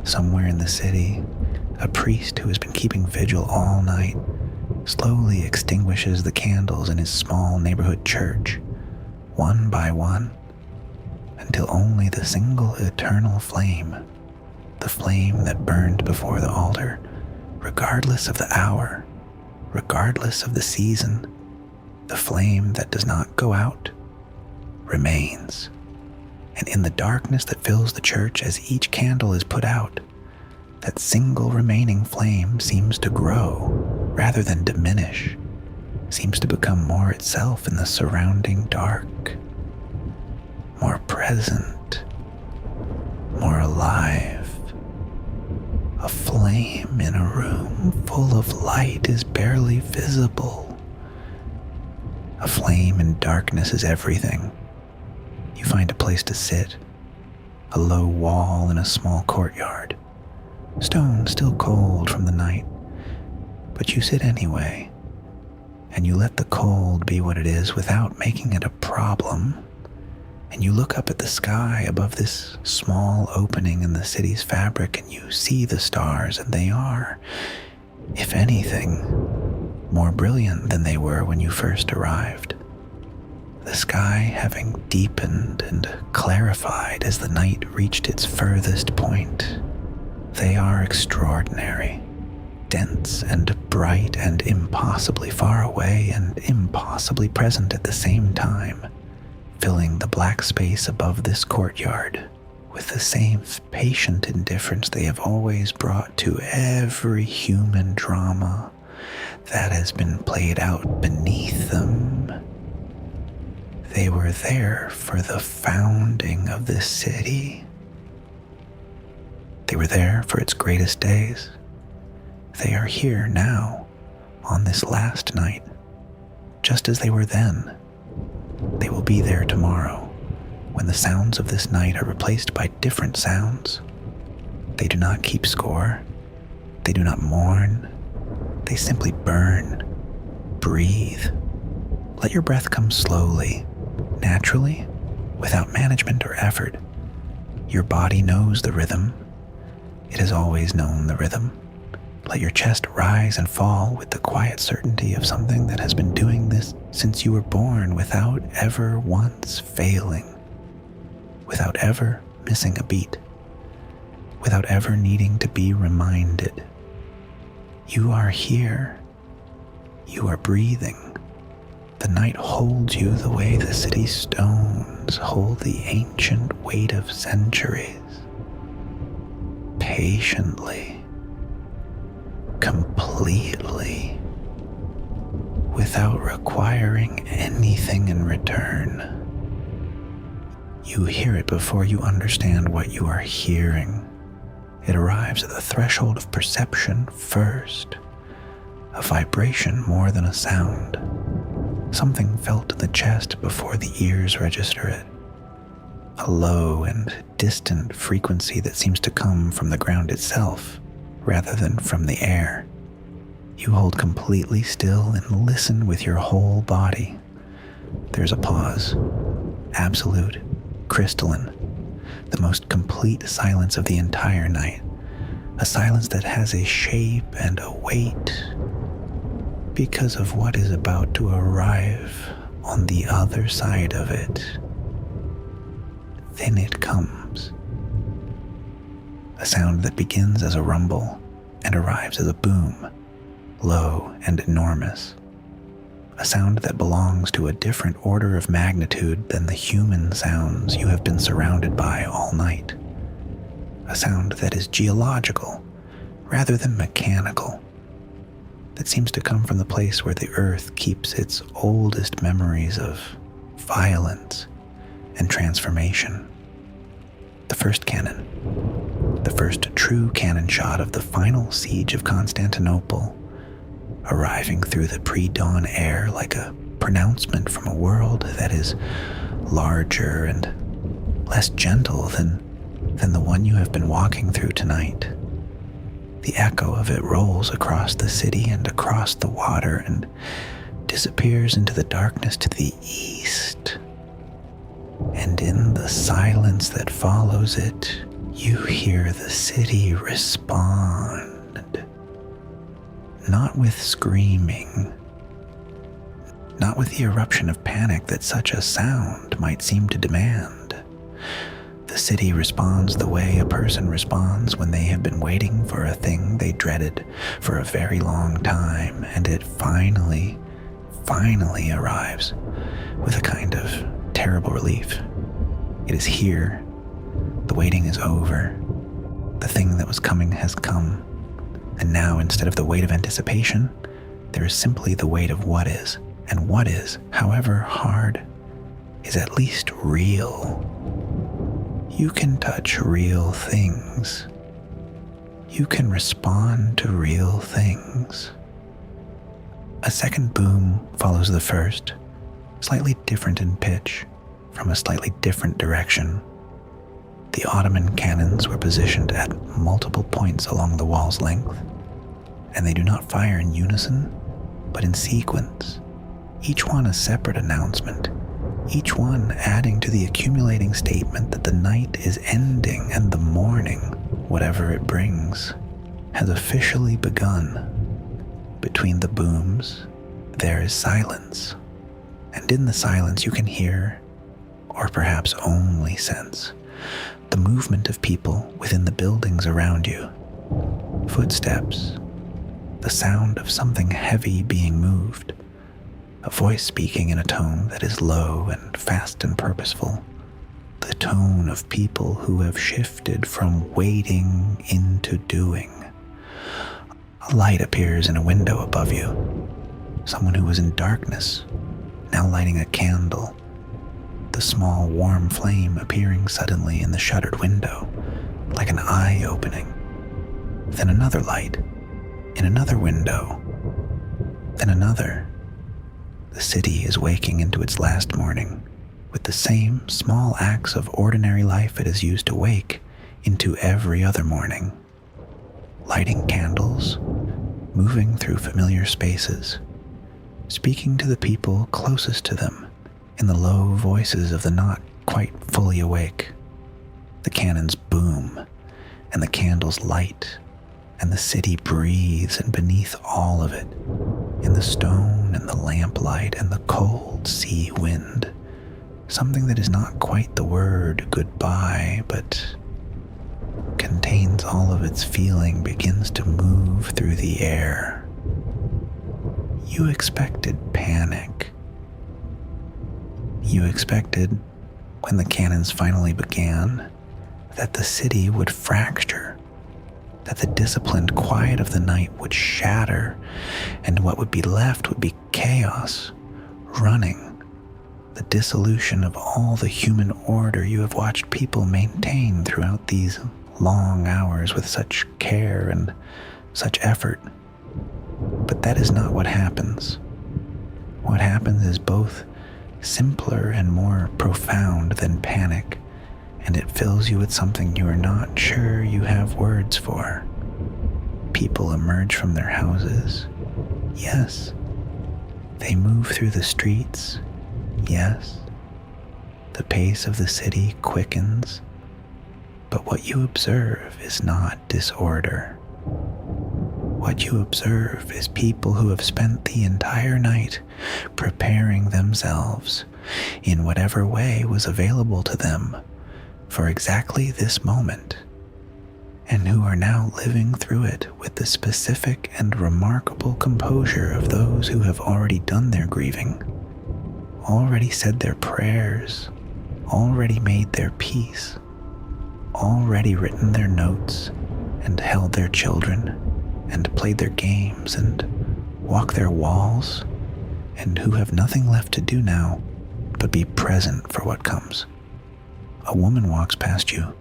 Somewhere in the city, a priest who has been keeping vigil all night slowly extinguishes the candles in his small neighborhood church, one by one, until only the single eternal flame, the flame that burned before the altar, regardless of the hour, regardless of the season, the flame that does not go out, remains. And in the darkness that fills the church as each candle is put out, that single remaining flame seems to grow rather than diminish, seems to become more itself in the surrounding dark, more present, more alive. A flame in a room full of light is barely visible. A flame in darkness is everything. You find a place to sit, a low wall in a small courtyard, stone still cold from the night, but you sit anyway, and you let the cold be what it is without making it a problem. And you look up at the sky above this small opening in the city's fabric, and you see the stars, and they are, if anything, more brilliant than they were when you first arrived. The sky having deepened and clarified as the night reached its furthest point. They are extraordinary, dense and bright and impossibly far away and impossibly present at the same time, filling the black space above this courtyard with the same patient indifference they have always brought to every human drama that has been played out beneath them. They were there for the founding of this city. They were there for its greatest days. They are here now, on this last night, just as they were then. They will be there tomorrow, when the sounds of this night are replaced by different sounds. They do not keep score. They do not mourn. They simply burn. Breathe. Let your breath come slowly, naturally, without management or effort. Your body knows the rhythm. It has always known the rhythm. Let your chest rise and fall with the quiet certainty of something that has been doing this since you were born without ever once failing, without ever missing a beat, without ever needing to be reminded. You are here. You are breathing. The night holds you the way the city stones hold the ancient weight of centuries. Patiently. Completely, without requiring anything in return. You hear it before you understand what you are hearing. It arrives at the threshold of perception first, a vibration more than a sound, something felt in the chest before the ears register it, a low and distant frequency that seems to come from the ground itself, rather than from the air. You hold completely still and listen with your whole body. There's a pause, absolute, crystalline, the most complete silence of the entire night, a silence that has a shape and a weight because of what is about to arrive on the other side of it. Then it comes. A sound that begins as a rumble and arrives as a boom, low and enormous. A sound that belongs to a different order of magnitude than the human sounds you have been surrounded by all night. A sound that is geological rather than mechanical, that seems to come from the place where the earth keeps its oldest memories of violence and transformation. The first cannon. The first true cannon shot of the final siege of Constantinople, arriving through the pre-dawn air like a pronouncement from a world that is larger and less gentle than the one you have been walking through tonight. The echo of it rolls across the city and across the water and disappears into the darkness to the east. And in the silence that follows it, you hear the city respond. Not with screaming, not with the eruption of panic that such a sound might seem to demand. The city responds the way a person responds when they have been waiting for a thing they dreaded for a very long time, and it finally arrives with a kind of terrible relief. It is here. The waiting is over. The thing that was coming has come. And now, instead of the weight of anticipation, there is simply the weight of what is. And what is, however hard, is at least real. You can touch real things. You can respond to real things. A second boom follows the first, slightly different in pitch, from a slightly different direction. The Ottoman cannons were positioned at multiple points along the wall's length, and they do not fire in unison, but in sequence, each one a separate announcement, each one adding to the accumulating statement that the night is ending and the morning, whatever it brings, has officially begun. Between the booms, there is silence, and in the silence you can hear, or perhaps only sense, the movement of people within the buildings around you. Footsteps, the sound of something heavy being moved, a voice speaking in a tone that is low and fast and purposeful, the tone of people who have shifted from waiting into doing. A light appears in a window above you. Someone who was in darkness, now lighting a candle, the small warm flame appearing suddenly in the shuttered window, like an eye opening. Then another light, in another window, then another. The city is waking into its last morning, with the same small acts of ordinary life it is used to wake into every other morning. Lighting candles, moving through familiar spaces, speaking to the people closest to them in the low voices of the not quite fully awake. The cannons boom, and the candles light, and the city breathes, and beneath all of it, in the stone and the lamplight and the cold sea wind, something that is not quite the word goodbye, but contains all of its feeling begins to move through the air. You expected panic. You expected, when the cannons finally began, that the city would fracture, that the disciplined quiet of the night would shatter, and what would be left would be chaos, running, the dissolution of all the human order you have watched people maintain throughout these long hours with such care and such effort. But that is not what happens. What happens is both simpler and more profound than panic, and it fills you with something you are not sure you have words for. People emerge from their houses. Yes. They move through the streets. Yes. The pace of the city quickens. But what you observe is not disorder. What you observe is people who have spent the entire night preparing themselves in whatever way was available to them for exactly this moment, and who are now living through it with the specific and remarkable composure of those who have already done their grieving, already said their prayers, already made their peace, already written their notes and held their children and played their games and walked their walls, and who have nothing left to do now but be present for what comes. A woman walks past you,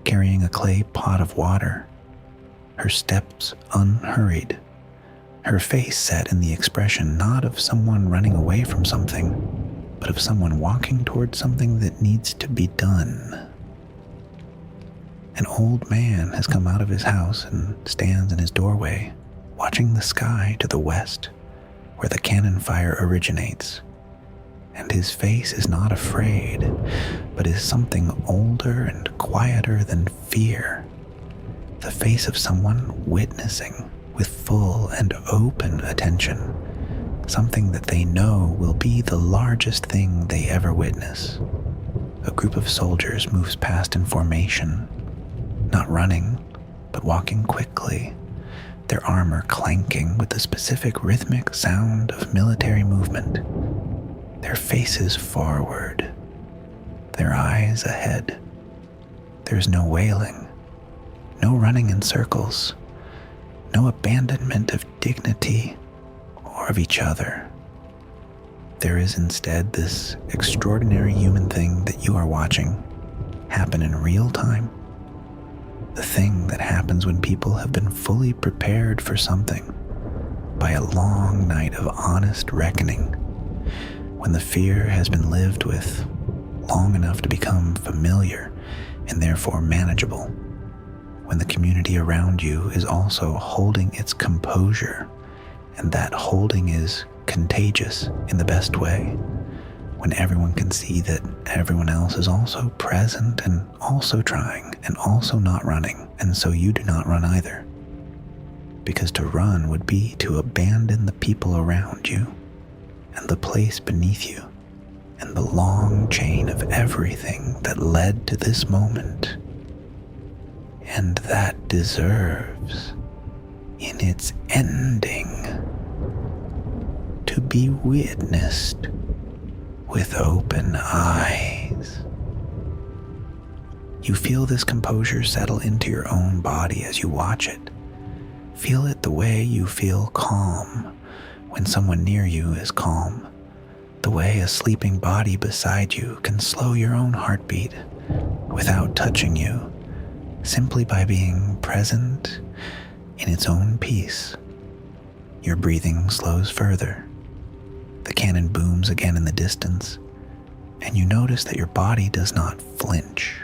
carrying a clay pot of water, her steps unhurried, her face set in the expression not of someone running away from something, but of someone walking towards something that needs to be done. An old man has come out of his house and stands in his doorway, watching the sky to the west, where the cannon fire originates. And his face is not afraid, but is something older and quieter than fear. The face of someone witnessing with full and open attention, something that they know will be the largest thing they ever witness. A group of soldiers moves past in formation, not running, but walking quickly, their armor clanking with the specific rhythmic sound of military movement. Their faces forward, their eyes ahead. There's no wailing, no running in circles, no abandonment of dignity or of each other. There is instead this extraordinary human thing that you are watching happen in real time. The thing that happens when people have been fully prepared for something by a long night of honest reckoning, when the fear has been lived with long enough to become familiar and therefore manageable, when the community around you is also holding its composure, and that holding is contagious in the best way, when everyone can see that everyone else is also present and also trying and also not running, and so you do not run either. Because to run would be to abandon the people around you and the place beneath you and the long chain of everything that led to this moment. And that deserves, in its ending, to be witnessed with open eyes. You feel this composure settle into your own body as you watch it. Feel it the way you feel calm when someone near you is calm, the way a sleeping body beside you can slow your own heartbeat without touching you, simply by being present in its own peace. Your breathing slows further. The cannon booms again in the distance, and you notice that your body does not flinch.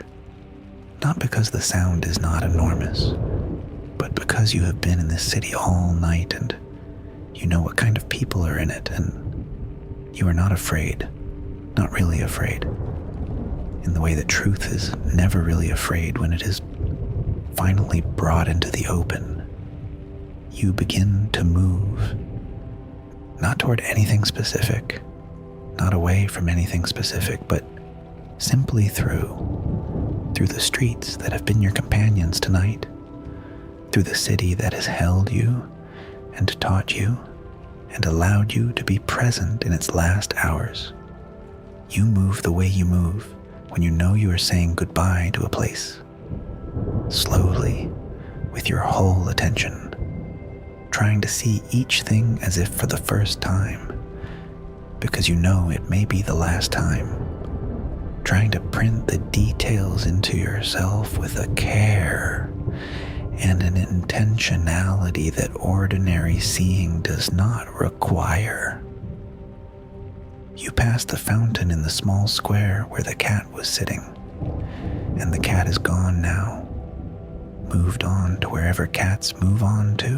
Not because the sound is not enormous, but because you have been in this city all night and you know what kind of people are in it, and you are not afraid, not really afraid, in the way that truth is never really afraid when it is finally brought into the open. You begin to move, not toward anything specific, not away from anything specific, but simply through the streets that have been your companions tonight, through the city that has held you and taught you and allowed you to be present in its last hours. You move the way you move when you know you are saying goodbye to a place. Slowly, with your whole attention, trying to see each thing as if for the first time, because you know it may be the last time. Trying to print the details into yourself with a care and an intentionality that ordinary seeing does not require. You pass the fountain in the small square where the cat was sitting, and the cat is gone now, moved on to wherever cats move on to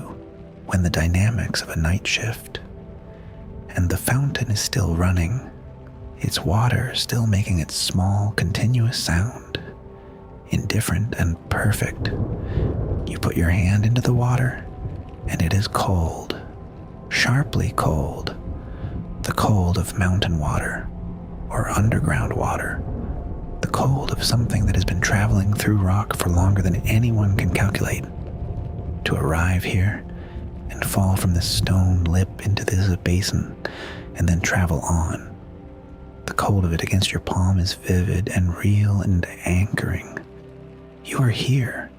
when the dynamics of a night shift. And the fountain is still running, its water still making its small, continuous sound, indifferent and perfect. You put your hand into the water, and it is cold, sharply cold, the cold of mountain water or underground water, the cold of something that has been traveling through rock for longer than anyone can calculate, to arrive here and fall from this stone lip into this basin and then travel on. The cold of it against your palm is vivid and real and anchoring. You are here.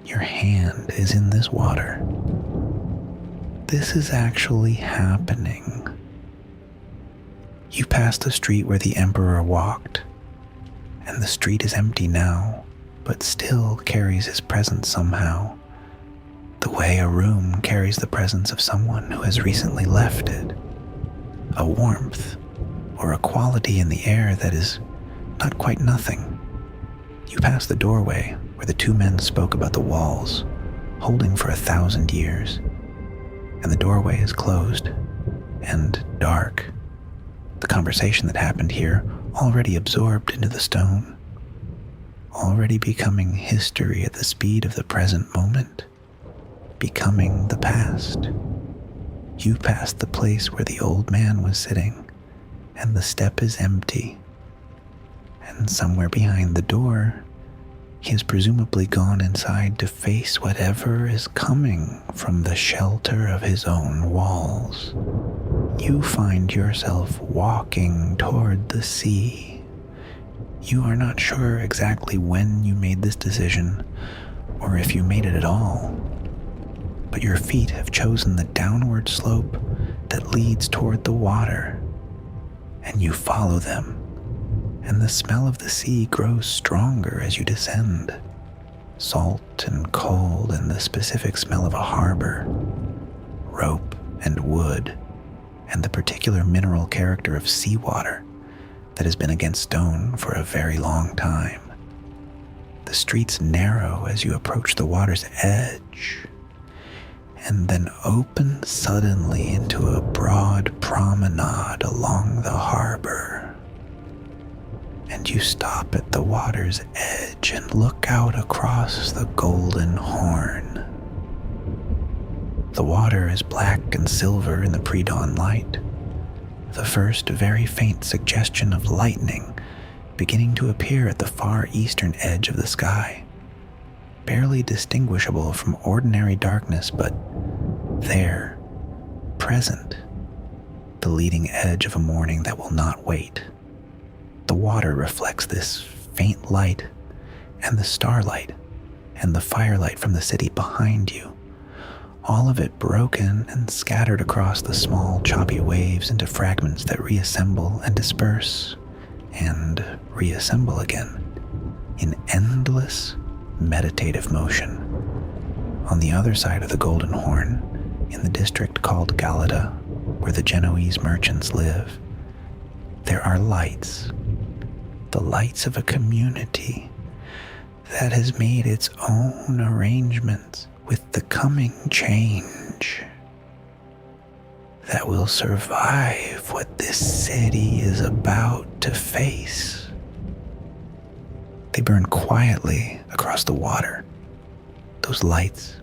Your hand is in this water. This is actually happening. You pass the street where the emperor walked, and the street is empty now, but still carries his presence somehow, the way a room carries the presence of someone who has recently left it. A warmth or a quality in the air that is not quite nothing. You pass the doorway where the two men spoke about the walls, holding for 1,000 years, and the doorway is closed and dark. The conversation that happened here already absorbed into the stone, already becoming history at the speed of the present moment, becoming the past. You pass the place where the old man was sitting, and the step is empty. And somewhere behind the door, he has presumably gone inside to face whatever is coming from the shelter of his own walls. You find yourself walking toward the sea. You are not sure exactly when you made this decision, or if you made it at all, but your feet have chosen the downward slope that leads toward the water, and you follow them, and the smell of the sea grows stronger as you descend. Salt and cold and the specific smell of a harbor, rope and wood, and the particular mineral character of seawater that has been against stone for a very long time. The streets narrow as you approach the water's edge, and then open suddenly into a broad promenade along the harbor. And you stop at the water's edge and look out across the Golden Horn. The water is black and silver in the pre-dawn light, the first very faint suggestion of lightning beginning to appear at the far eastern edge of the sky, barely distinguishable from ordinary darkness, but there, present, the leading edge of a morning that will not wait. The water reflects this faint light, and the starlight, and the firelight from the city behind you, all of it broken and scattered across the small, choppy waves into fragments that reassemble and disperse, and reassemble again, in endless, meditative motion. On the other side of the Golden Horn, in the district called Galata, where the Genoese merchants live, there are lights, the lights of a community that has made its own arrangements with the coming change that will survive what this city is about to face. They burn quietly across the water, those lights,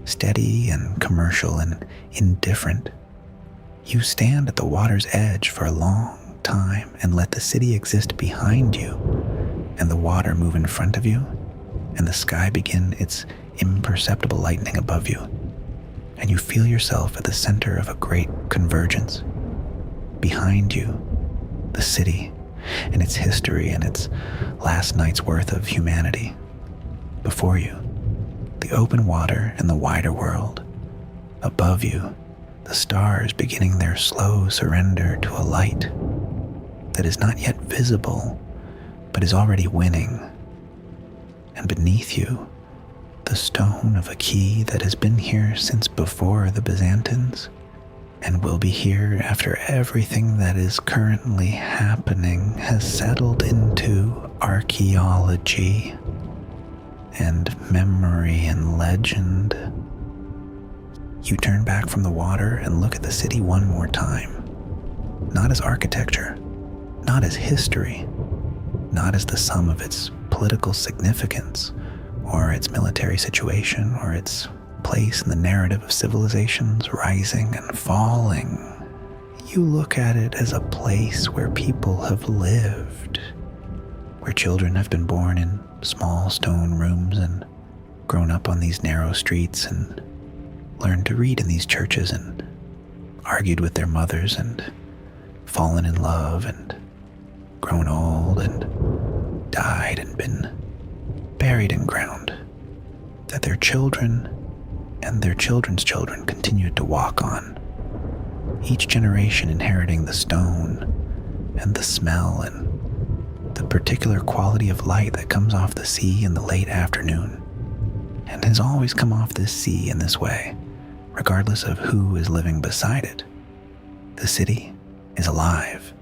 steady and commercial and indifferent. You stand at the water's edge for a long time and let the city exist behind you, and the water move in front of you, and the sky begin its imperceptible lightning above you, and you feel yourself at the center of a great convergence. Behind you, the city and its history and its last night's worth of humanity. Before you, the open water and the wider world. Above you, the stars beginning their slow surrender to a light that is not yet visible, but is already winning. And beneath you, the stone of a key that has been here since before the Byzantines, and will be here after everything that is currently happening has settled into archaeology and memory and legend. You turn back from the water and look at the city one more time, not as architecture, not as history, not as the sum of its political significance, or its military situation, or its place in the narrative of civilizations rising and falling. You look at it as a place where people have lived, where children have been born in small stone rooms and grown up on these narrow streets and learned to read in these churches and argued with their mothers and fallen in love and grown old and died and been buried in ground that their children and their children's children continued to walk on, each generation inheriting the stone and the smell and the particular quality of light that comes off the sea in the late afternoon, and has always come off this sea in this way, regardless of who is living beside it. The city is alive.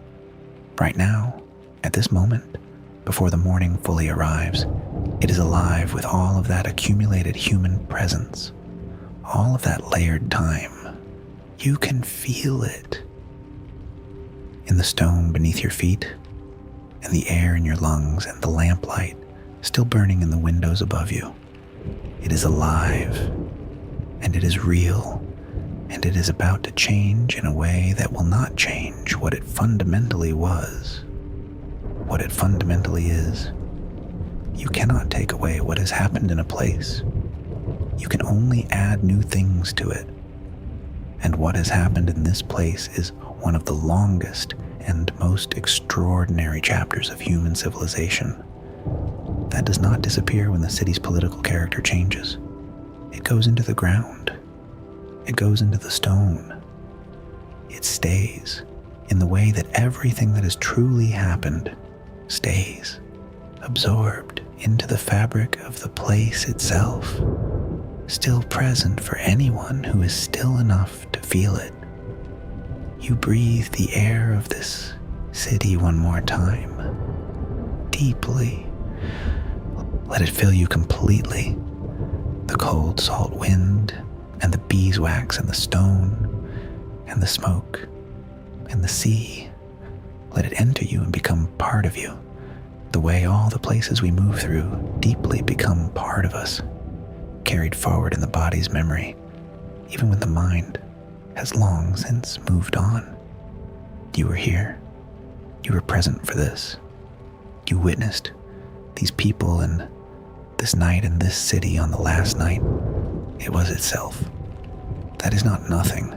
Right now, at this moment, before the morning fully arrives, it is alive with all of that accumulated human presence, all of that layered time. You can feel it in the stone beneath your feet, and the air in your lungs, and the lamplight still burning in the windows above you. It is alive, and it is real, and it is about to change in a way that will not change what it fundamentally was, what it fundamentally is. You cannot take away what has happened in a place. You can only add new things to it. And what has happened in this place is one of the longest and most extraordinary chapters of human civilization. That does not disappear when the city's political character changes. It goes into the ground. It goes into the stone. It stays in the way that everything that has truly happened stays, absorbed into the fabric of the place itself, still present for anyone who is still enough to feel it. You breathe the air of this city one more time, deeply. Let it fill you completely. The cold, salt wind and the beeswax and the stone and the smoke and the sea. Let it enter you and become part of you, the way all the places we move through deeply become part of us, carried forward in the body's memory, even when the mind has long since moved on. You were here. You were present for this. You witnessed these people and this night in this city on the last night. It was itself. That is not nothing.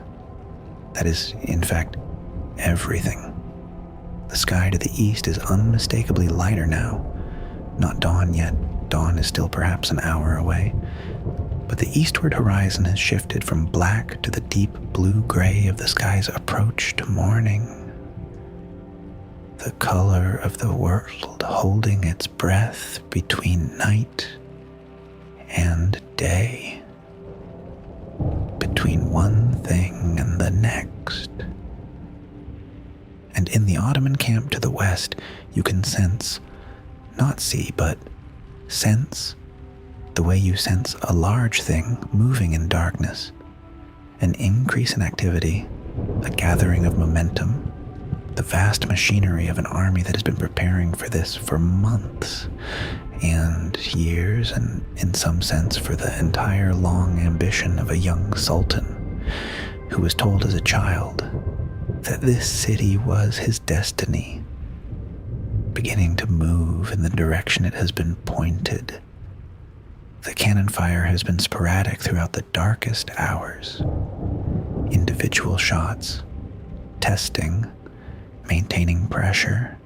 That is, in fact, everything. The sky to the east is unmistakably lighter now. Not dawn yet. Dawn is still perhaps an hour away. But the eastward horizon has shifted from black to the deep blue-gray of the sky's approach to morning. The color of the world holding its breath between night and day, between one thing and the next. And in the Ottoman camp to the west, you can sense, not see, but sense, the way you sense a large thing moving in darkness, an increase in activity, a gathering of momentum, the vast machinery of an army that has been preparing for this for months and years, and in some sense for the entire long ambition of a young sultan who was told as a child that this city was his destiny, beginning to move in the direction it has been pointed. The cannon fire has been sporadic throughout the darkest hours. Individual shots, testing, maintaining pressure,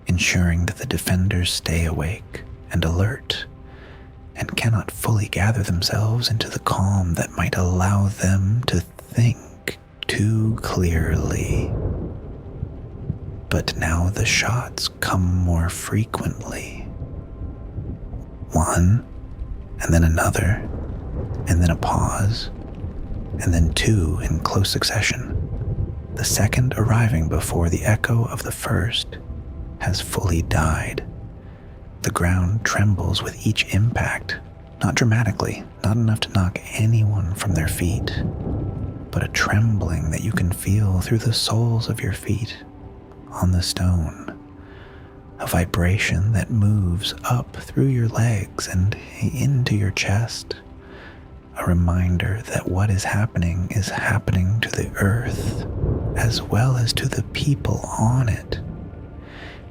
ensuring that the defenders stay awake and alert and cannot fully gather themselves into the calm that might allow them to think too clearly. But now the shots come more frequently. One, and then another, and then a pause, and then two in close succession. The second arriving before the echo of the first has fully died. The ground trembles with each impact, not dramatically, not enough to knock anyone from their feet, but a trembling that you can feel through the soles of your feet on the stone, a vibration that moves up through your legs and into your chest, a reminder that what is happening to the earth as well as to the people on it.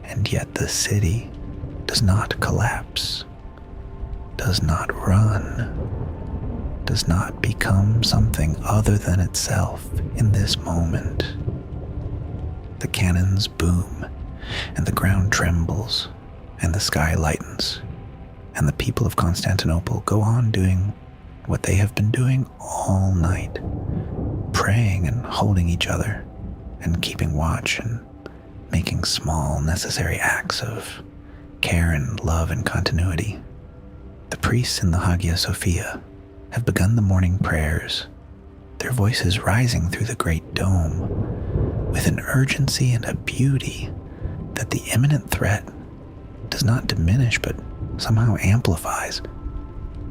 And yet the city does not collapse, does not run, does not become something other than itself in this moment. The cannons boom, and the ground trembles, and the sky lightens, and the people of Constantinople go on doing what they have been doing all night, praying and holding each other, and keeping watch and making small necessary acts of care and love and continuity. The priests in the Hagia Sophia have begun the morning prayers, their voices rising through the great dome with an urgency and a beauty that the imminent threat does not diminish but somehow amplifies.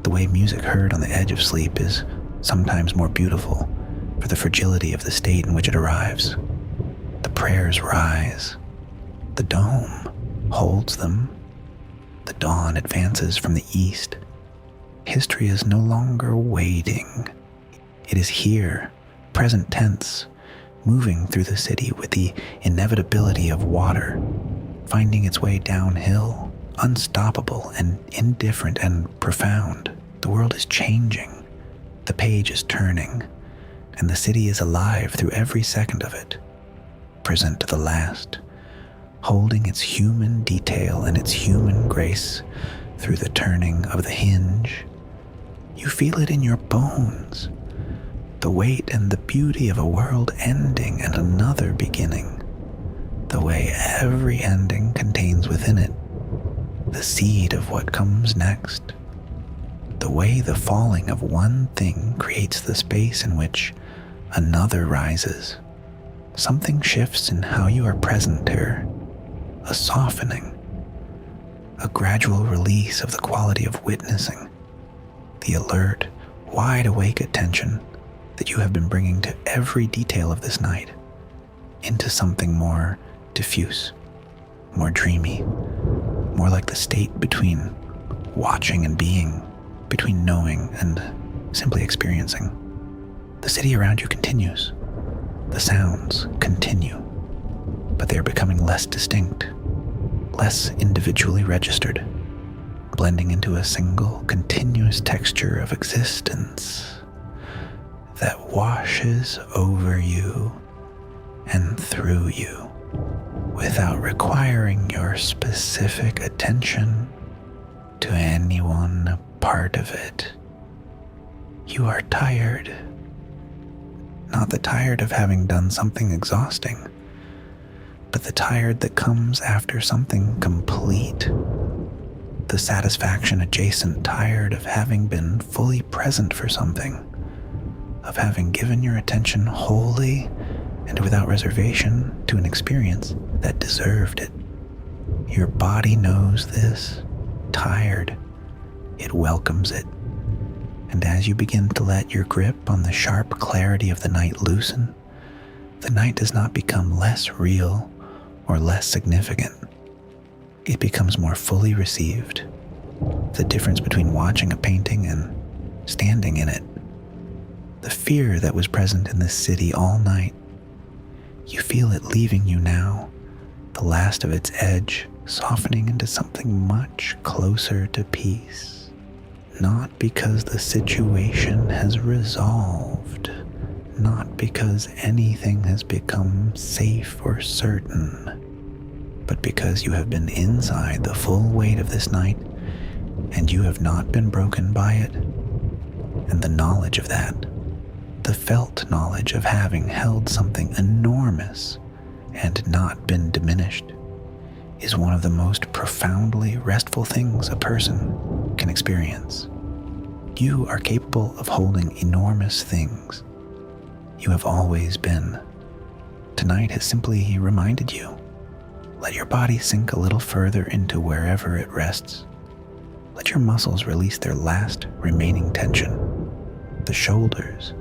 The way music heard on the edge of sleep is sometimes more beautiful for the fragility of the state in which it arrives. The prayers rise. The dome holds them. The dawn advances from the east. History is no longer waiting. It is here, present tense, moving through the city with the inevitability of water, finding its way downhill, unstoppable and indifferent and profound. The world is changing. The page is turning, and the city is alive through every second of it, present to the last, holding its human detail and its human grace through the turning of the hinge. You feel it in your bones, the weight and the beauty of a world ending and another beginning, the way every ending contains within it the seed of what comes next, the way the falling of one thing creates the space in which another rises. Something shifts in how you are present here, a softening, a gradual release of the quality of witnessing, the alert, wide awake attention that you have been bringing to every detail of this night into something more diffuse, more dreamy, more like the state between watching and being, between knowing and simply experiencing. The city around you continues. The sounds continue, but they are becoming less distinct, less individually registered, blending into a single continuous texture of existence that washes over you and through you without requiring your specific attention to any one part of it. You are tired. Not the tired of having done something exhausting, but the tired that comes after something complete. The satisfaction adjacent tired of having been fully present for something, of having given your attention wholly and without reservation to an experience that deserved it. Your body knows this. Tired. It welcomes it. And as you begin to let your grip on the sharp clarity of the night loosen, the night does not become less real or less significant. It becomes more fully received. The difference between watching a painting and standing in it. The fear that was present in this city all night, you feel it leaving you now, the last of its edge softening into something much closer to peace. Not because the situation has resolved, not because anything has become safe or certain, but because you have been inside the full weight of this night and you have not been broken by it. And the knowledge of that, the felt knowledge of having held something enormous and not been diminished, is one of the most profoundly restful things a person can experience. You are capable of holding enormous things. You have always been. Tonight has simply reminded you. Let your body sink a little further into wherever it rests. Let your muscles release their last remaining tension. The shoulders,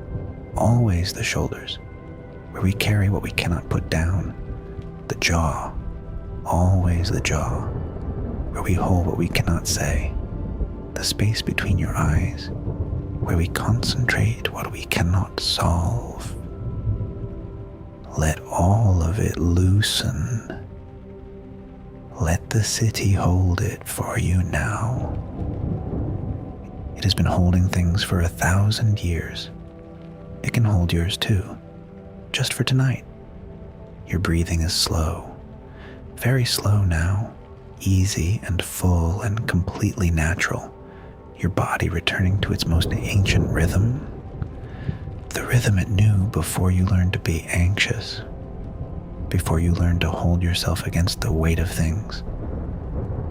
always the shoulders, where we carry what we cannot put down. The jaw, always the jaw, where we hold what we cannot say. The space between your eyes, where we concentrate what we cannot solve. Let all of it loosen. Let the city hold it for you now. It has been holding things for 1,000 years. It can hold yours too, just for tonight. Your breathing is slow, very slow now, easy and full and completely natural. Your body returning to its most ancient rhythm, the rhythm it knew before you learned to be anxious, before you learned to hold yourself against the weight of things,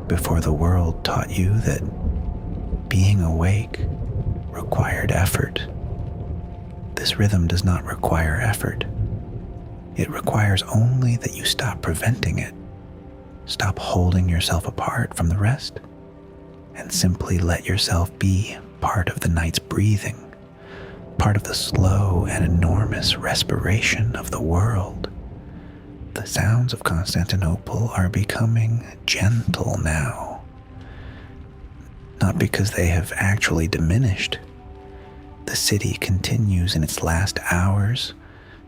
before the world taught you that being awake required effort. This rhythm does not require effort. It requires only that you stop preventing it, stop holding yourself apart from the rest, and simply let yourself be part of the night's breathing, part of the slow and enormous respiration of the world. The sounds of Constantinople are becoming gentle now, not because they have actually diminished. The city continues in its last hours,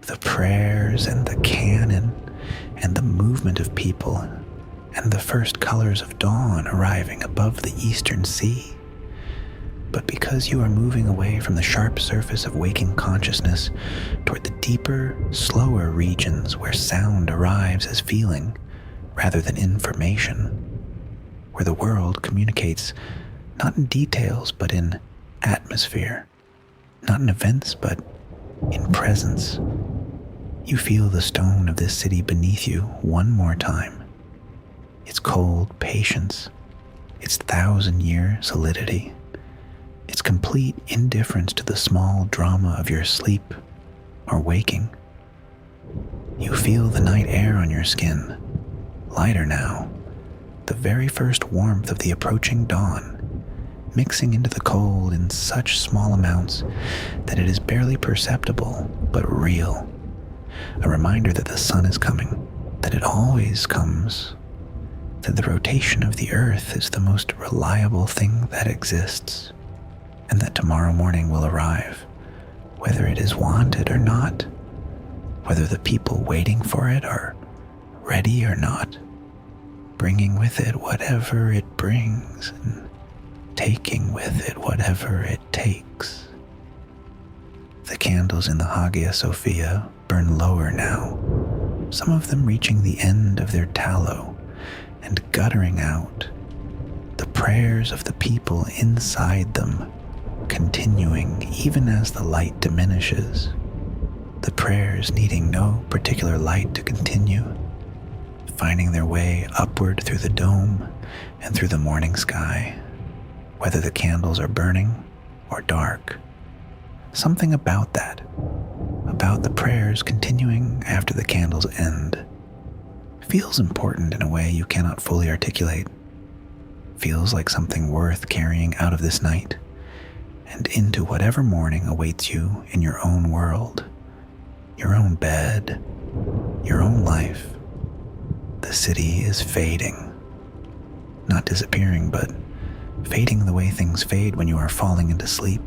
the prayers and the canon and the movement of people and the first colors of dawn arriving above the eastern sea. But because you are moving away from the sharp surface of waking consciousness toward the deeper, slower regions where sound arrives as feeling rather than information, where the world communicates not in details but in atmosphere, not in events but in presence, you feel the stone of this city beneath you one more time. Its cold patience, its 1,000-year solidity, its complete indifference to the small drama of your sleep or waking. You feel the night air on your skin, lighter now, the very first warmth of the approaching dawn, mixing into the cold in such small amounts that it is barely perceptible but real. A reminder that the sun is coming, that it always comes, that the rotation of the earth is the most reliable thing that exists, and that tomorrow morning will arrive, whether it is wanted or not, whether the people waiting for it are ready or not, bringing with it whatever it brings and taking with it whatever it takes. The candles in the Hagia Sophia burn lower now, some of them reaching the end of their tallow and guttering out, the prayers of the people inside them continuing even as the light diminishes, the prayers needing no particular light to continue, finding their way upward through the dome and through the morning sky, whether the candles are burning or dark. Something about that, about the prayers continuing after the candles end, feels important in a way you cannot fully articulate. Feels like something worth carrying out of this night and into whatever morning awaits you in your own world, your own bed, your own life. The city is fading. Not disappearing, but fading the way things fade when you are falling into sleep,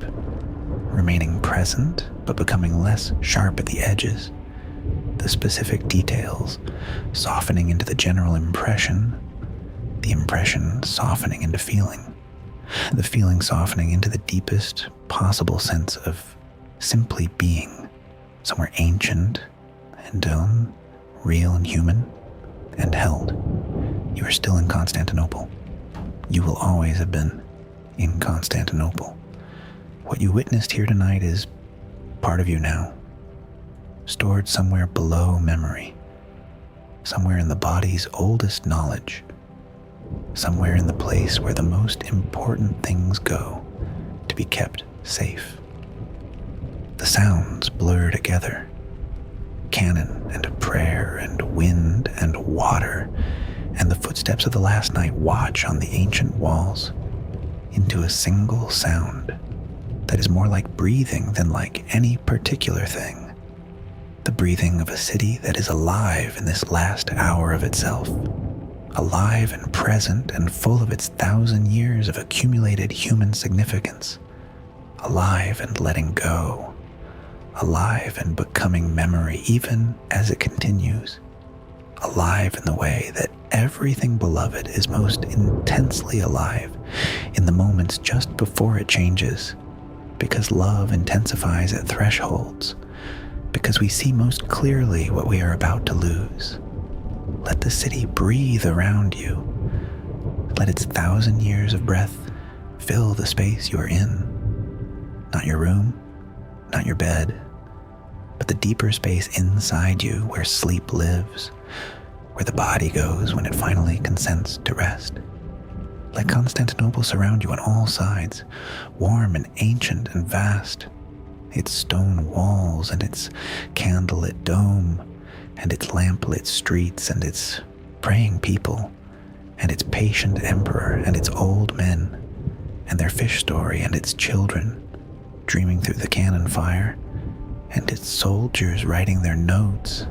remaining present but becoming less sharp at the edges, the specific details softening into the general impression, the impression softening into feeling, the feeling softening into the deepest possible sense of simply being, somewhere ancient and real and human and held. You are still in Constantinople. You will always have been in Constantinople. What you witnessed here tonight is part of you now, stored somewhere below memory, somewhere in the body's oldest knowledge, somewhere in the place where the most important things go to be kept safe. The sounds blur together, cannon and prayer and wind and water, and the footsteps of the last night watch on the ancient walls into a single sound that is more like breathing than like any particular thing. The breathing of a city that is alive in this last hour of itself, alive and present and full of its 1,000 years of accumulated human significance, alive and letting go, alive and becoming memory even as it continues, alive in the way that everything beloved is most intensely alive in the moments just before it changes, because love intensifies at thresholds, because we see most clearly what we are about to lose. Let the city breathe around you. Let its 1,000 years of breath fill the space you are in. Not your room, not your bed, but the deeper space inside you where sleep lives, where the body goes when it finally consents to rest. Let Constantinople surround you on all sides, warm and ancient and vast, its stone walls and its candlelit dome, and its lamplit streets and its praying people, and its patient emperor and its old men, and their fish story and its children dreaming through the cannon fire, and its soldiers writing their notes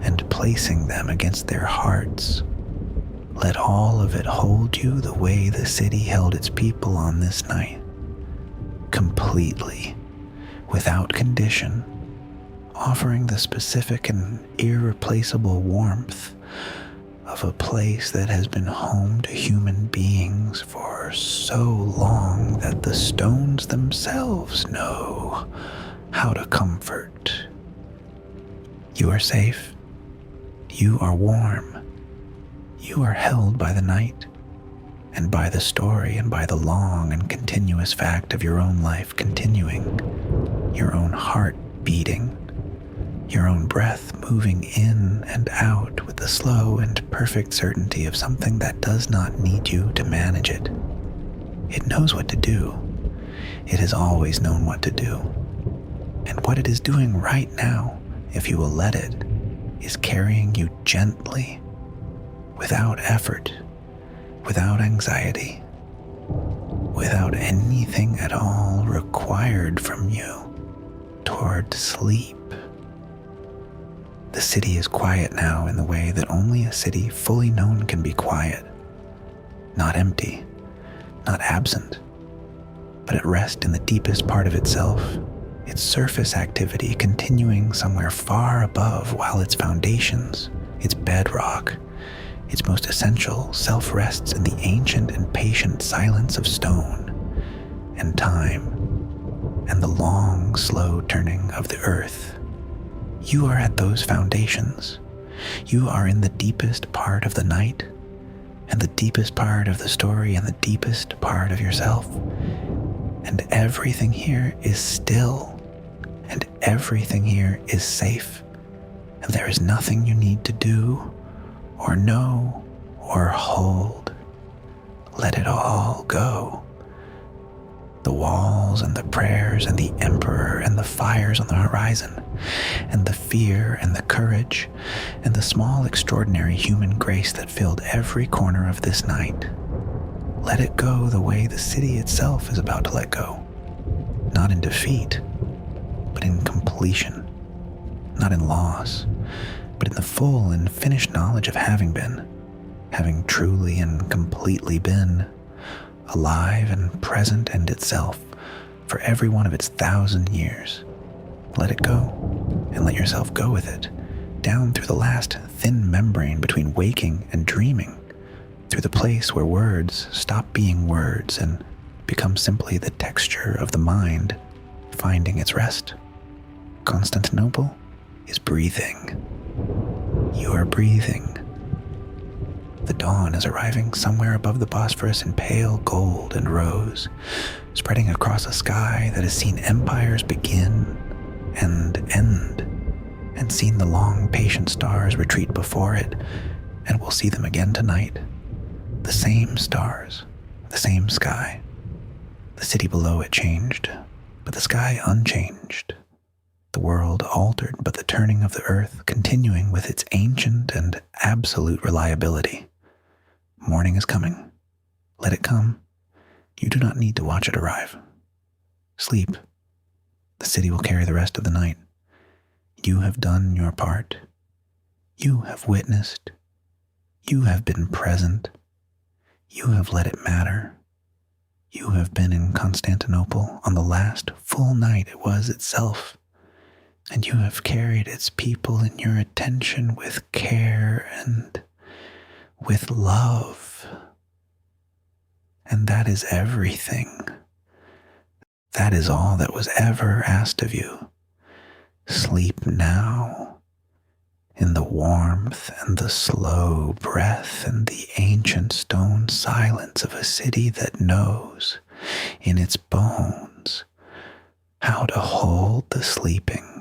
and placing them against their hearts. Let all of it hold you the way the city held its people on this night, completely, without condition, offering the specific and irreplaceable warmth of a place that has been home to human beings for so long that the stones themselves know how to comfort. You are safe. You are warm. You are held by the night, and by the story, and by the long and continuous fact of your own life continuing, your own heart beating, your own breath moving in and out with the slow and perfect certainty of something that does not need you to manage it. It knows what to do. It has always known what to do. And what it is doing right now, if you will let it, is carrying you gently, without effort, without anxiety, without anything at all required from you, toward sleep. The city is quiet now in the way that only a city fully known can be quiet. Not empty, not absent, but at rest in the deepest part of itself, its surface activity continuing somewhere far above, while its foundations, its bedrock, its most essential self rests in the ancient and patient silence of stone and time and the long, slow turning of the earth. You are at those foundations. You are in the deepest part of the night and the deepest part of the story and the deepest part of yourself. And everything here is still, and everything here is safe, and there is nothing you need to do or know or hold. Let it all go. The walls and the prayers and the emperor and the fires on the horizon and the fear and the courage and the small extraordinary human grace that filled every corner of this night. Let it go the way the city itself is about to let go. Not in defeat, but in completion. Not in loss, but in the full and finished knowledge of having been, having truly and completely been, alive and present and itself for every one of its 1,000 years. Let it go, and let yourself go with it, down through the last thin membrane between waking and dreaming, through the place where words stop being words and become simply the texture of the mind finding its rest. Constantinople is breathing. You are breathing. The dawn is arriving somewhere above the Bosphorus in pale gold and rose, spreading across a sky that has seen empires begin and end, and seen the long, patient stars retreat before it, and will see them again tonight. The same stars, the same sky. The city below it changed, but the sky unchanged. The world altered, but the turning of the earth continuing with its ancient and absolute reliability. Morning is coming. Let it come. You do not need to watch it arrive. Sleep. The city will carry the rest of the night. You have done your part. You have witnessed. You have been present. You have let it matter. You have been in Constantinople on the last full night it was itself, and you have carried its people in your attention with care and with love. And that is everything. That is all that was ever asked of you. Sleep now, in the warmth and the slow breath and the ancient stone silence of a city that knows in its bones how to hold the sleeping.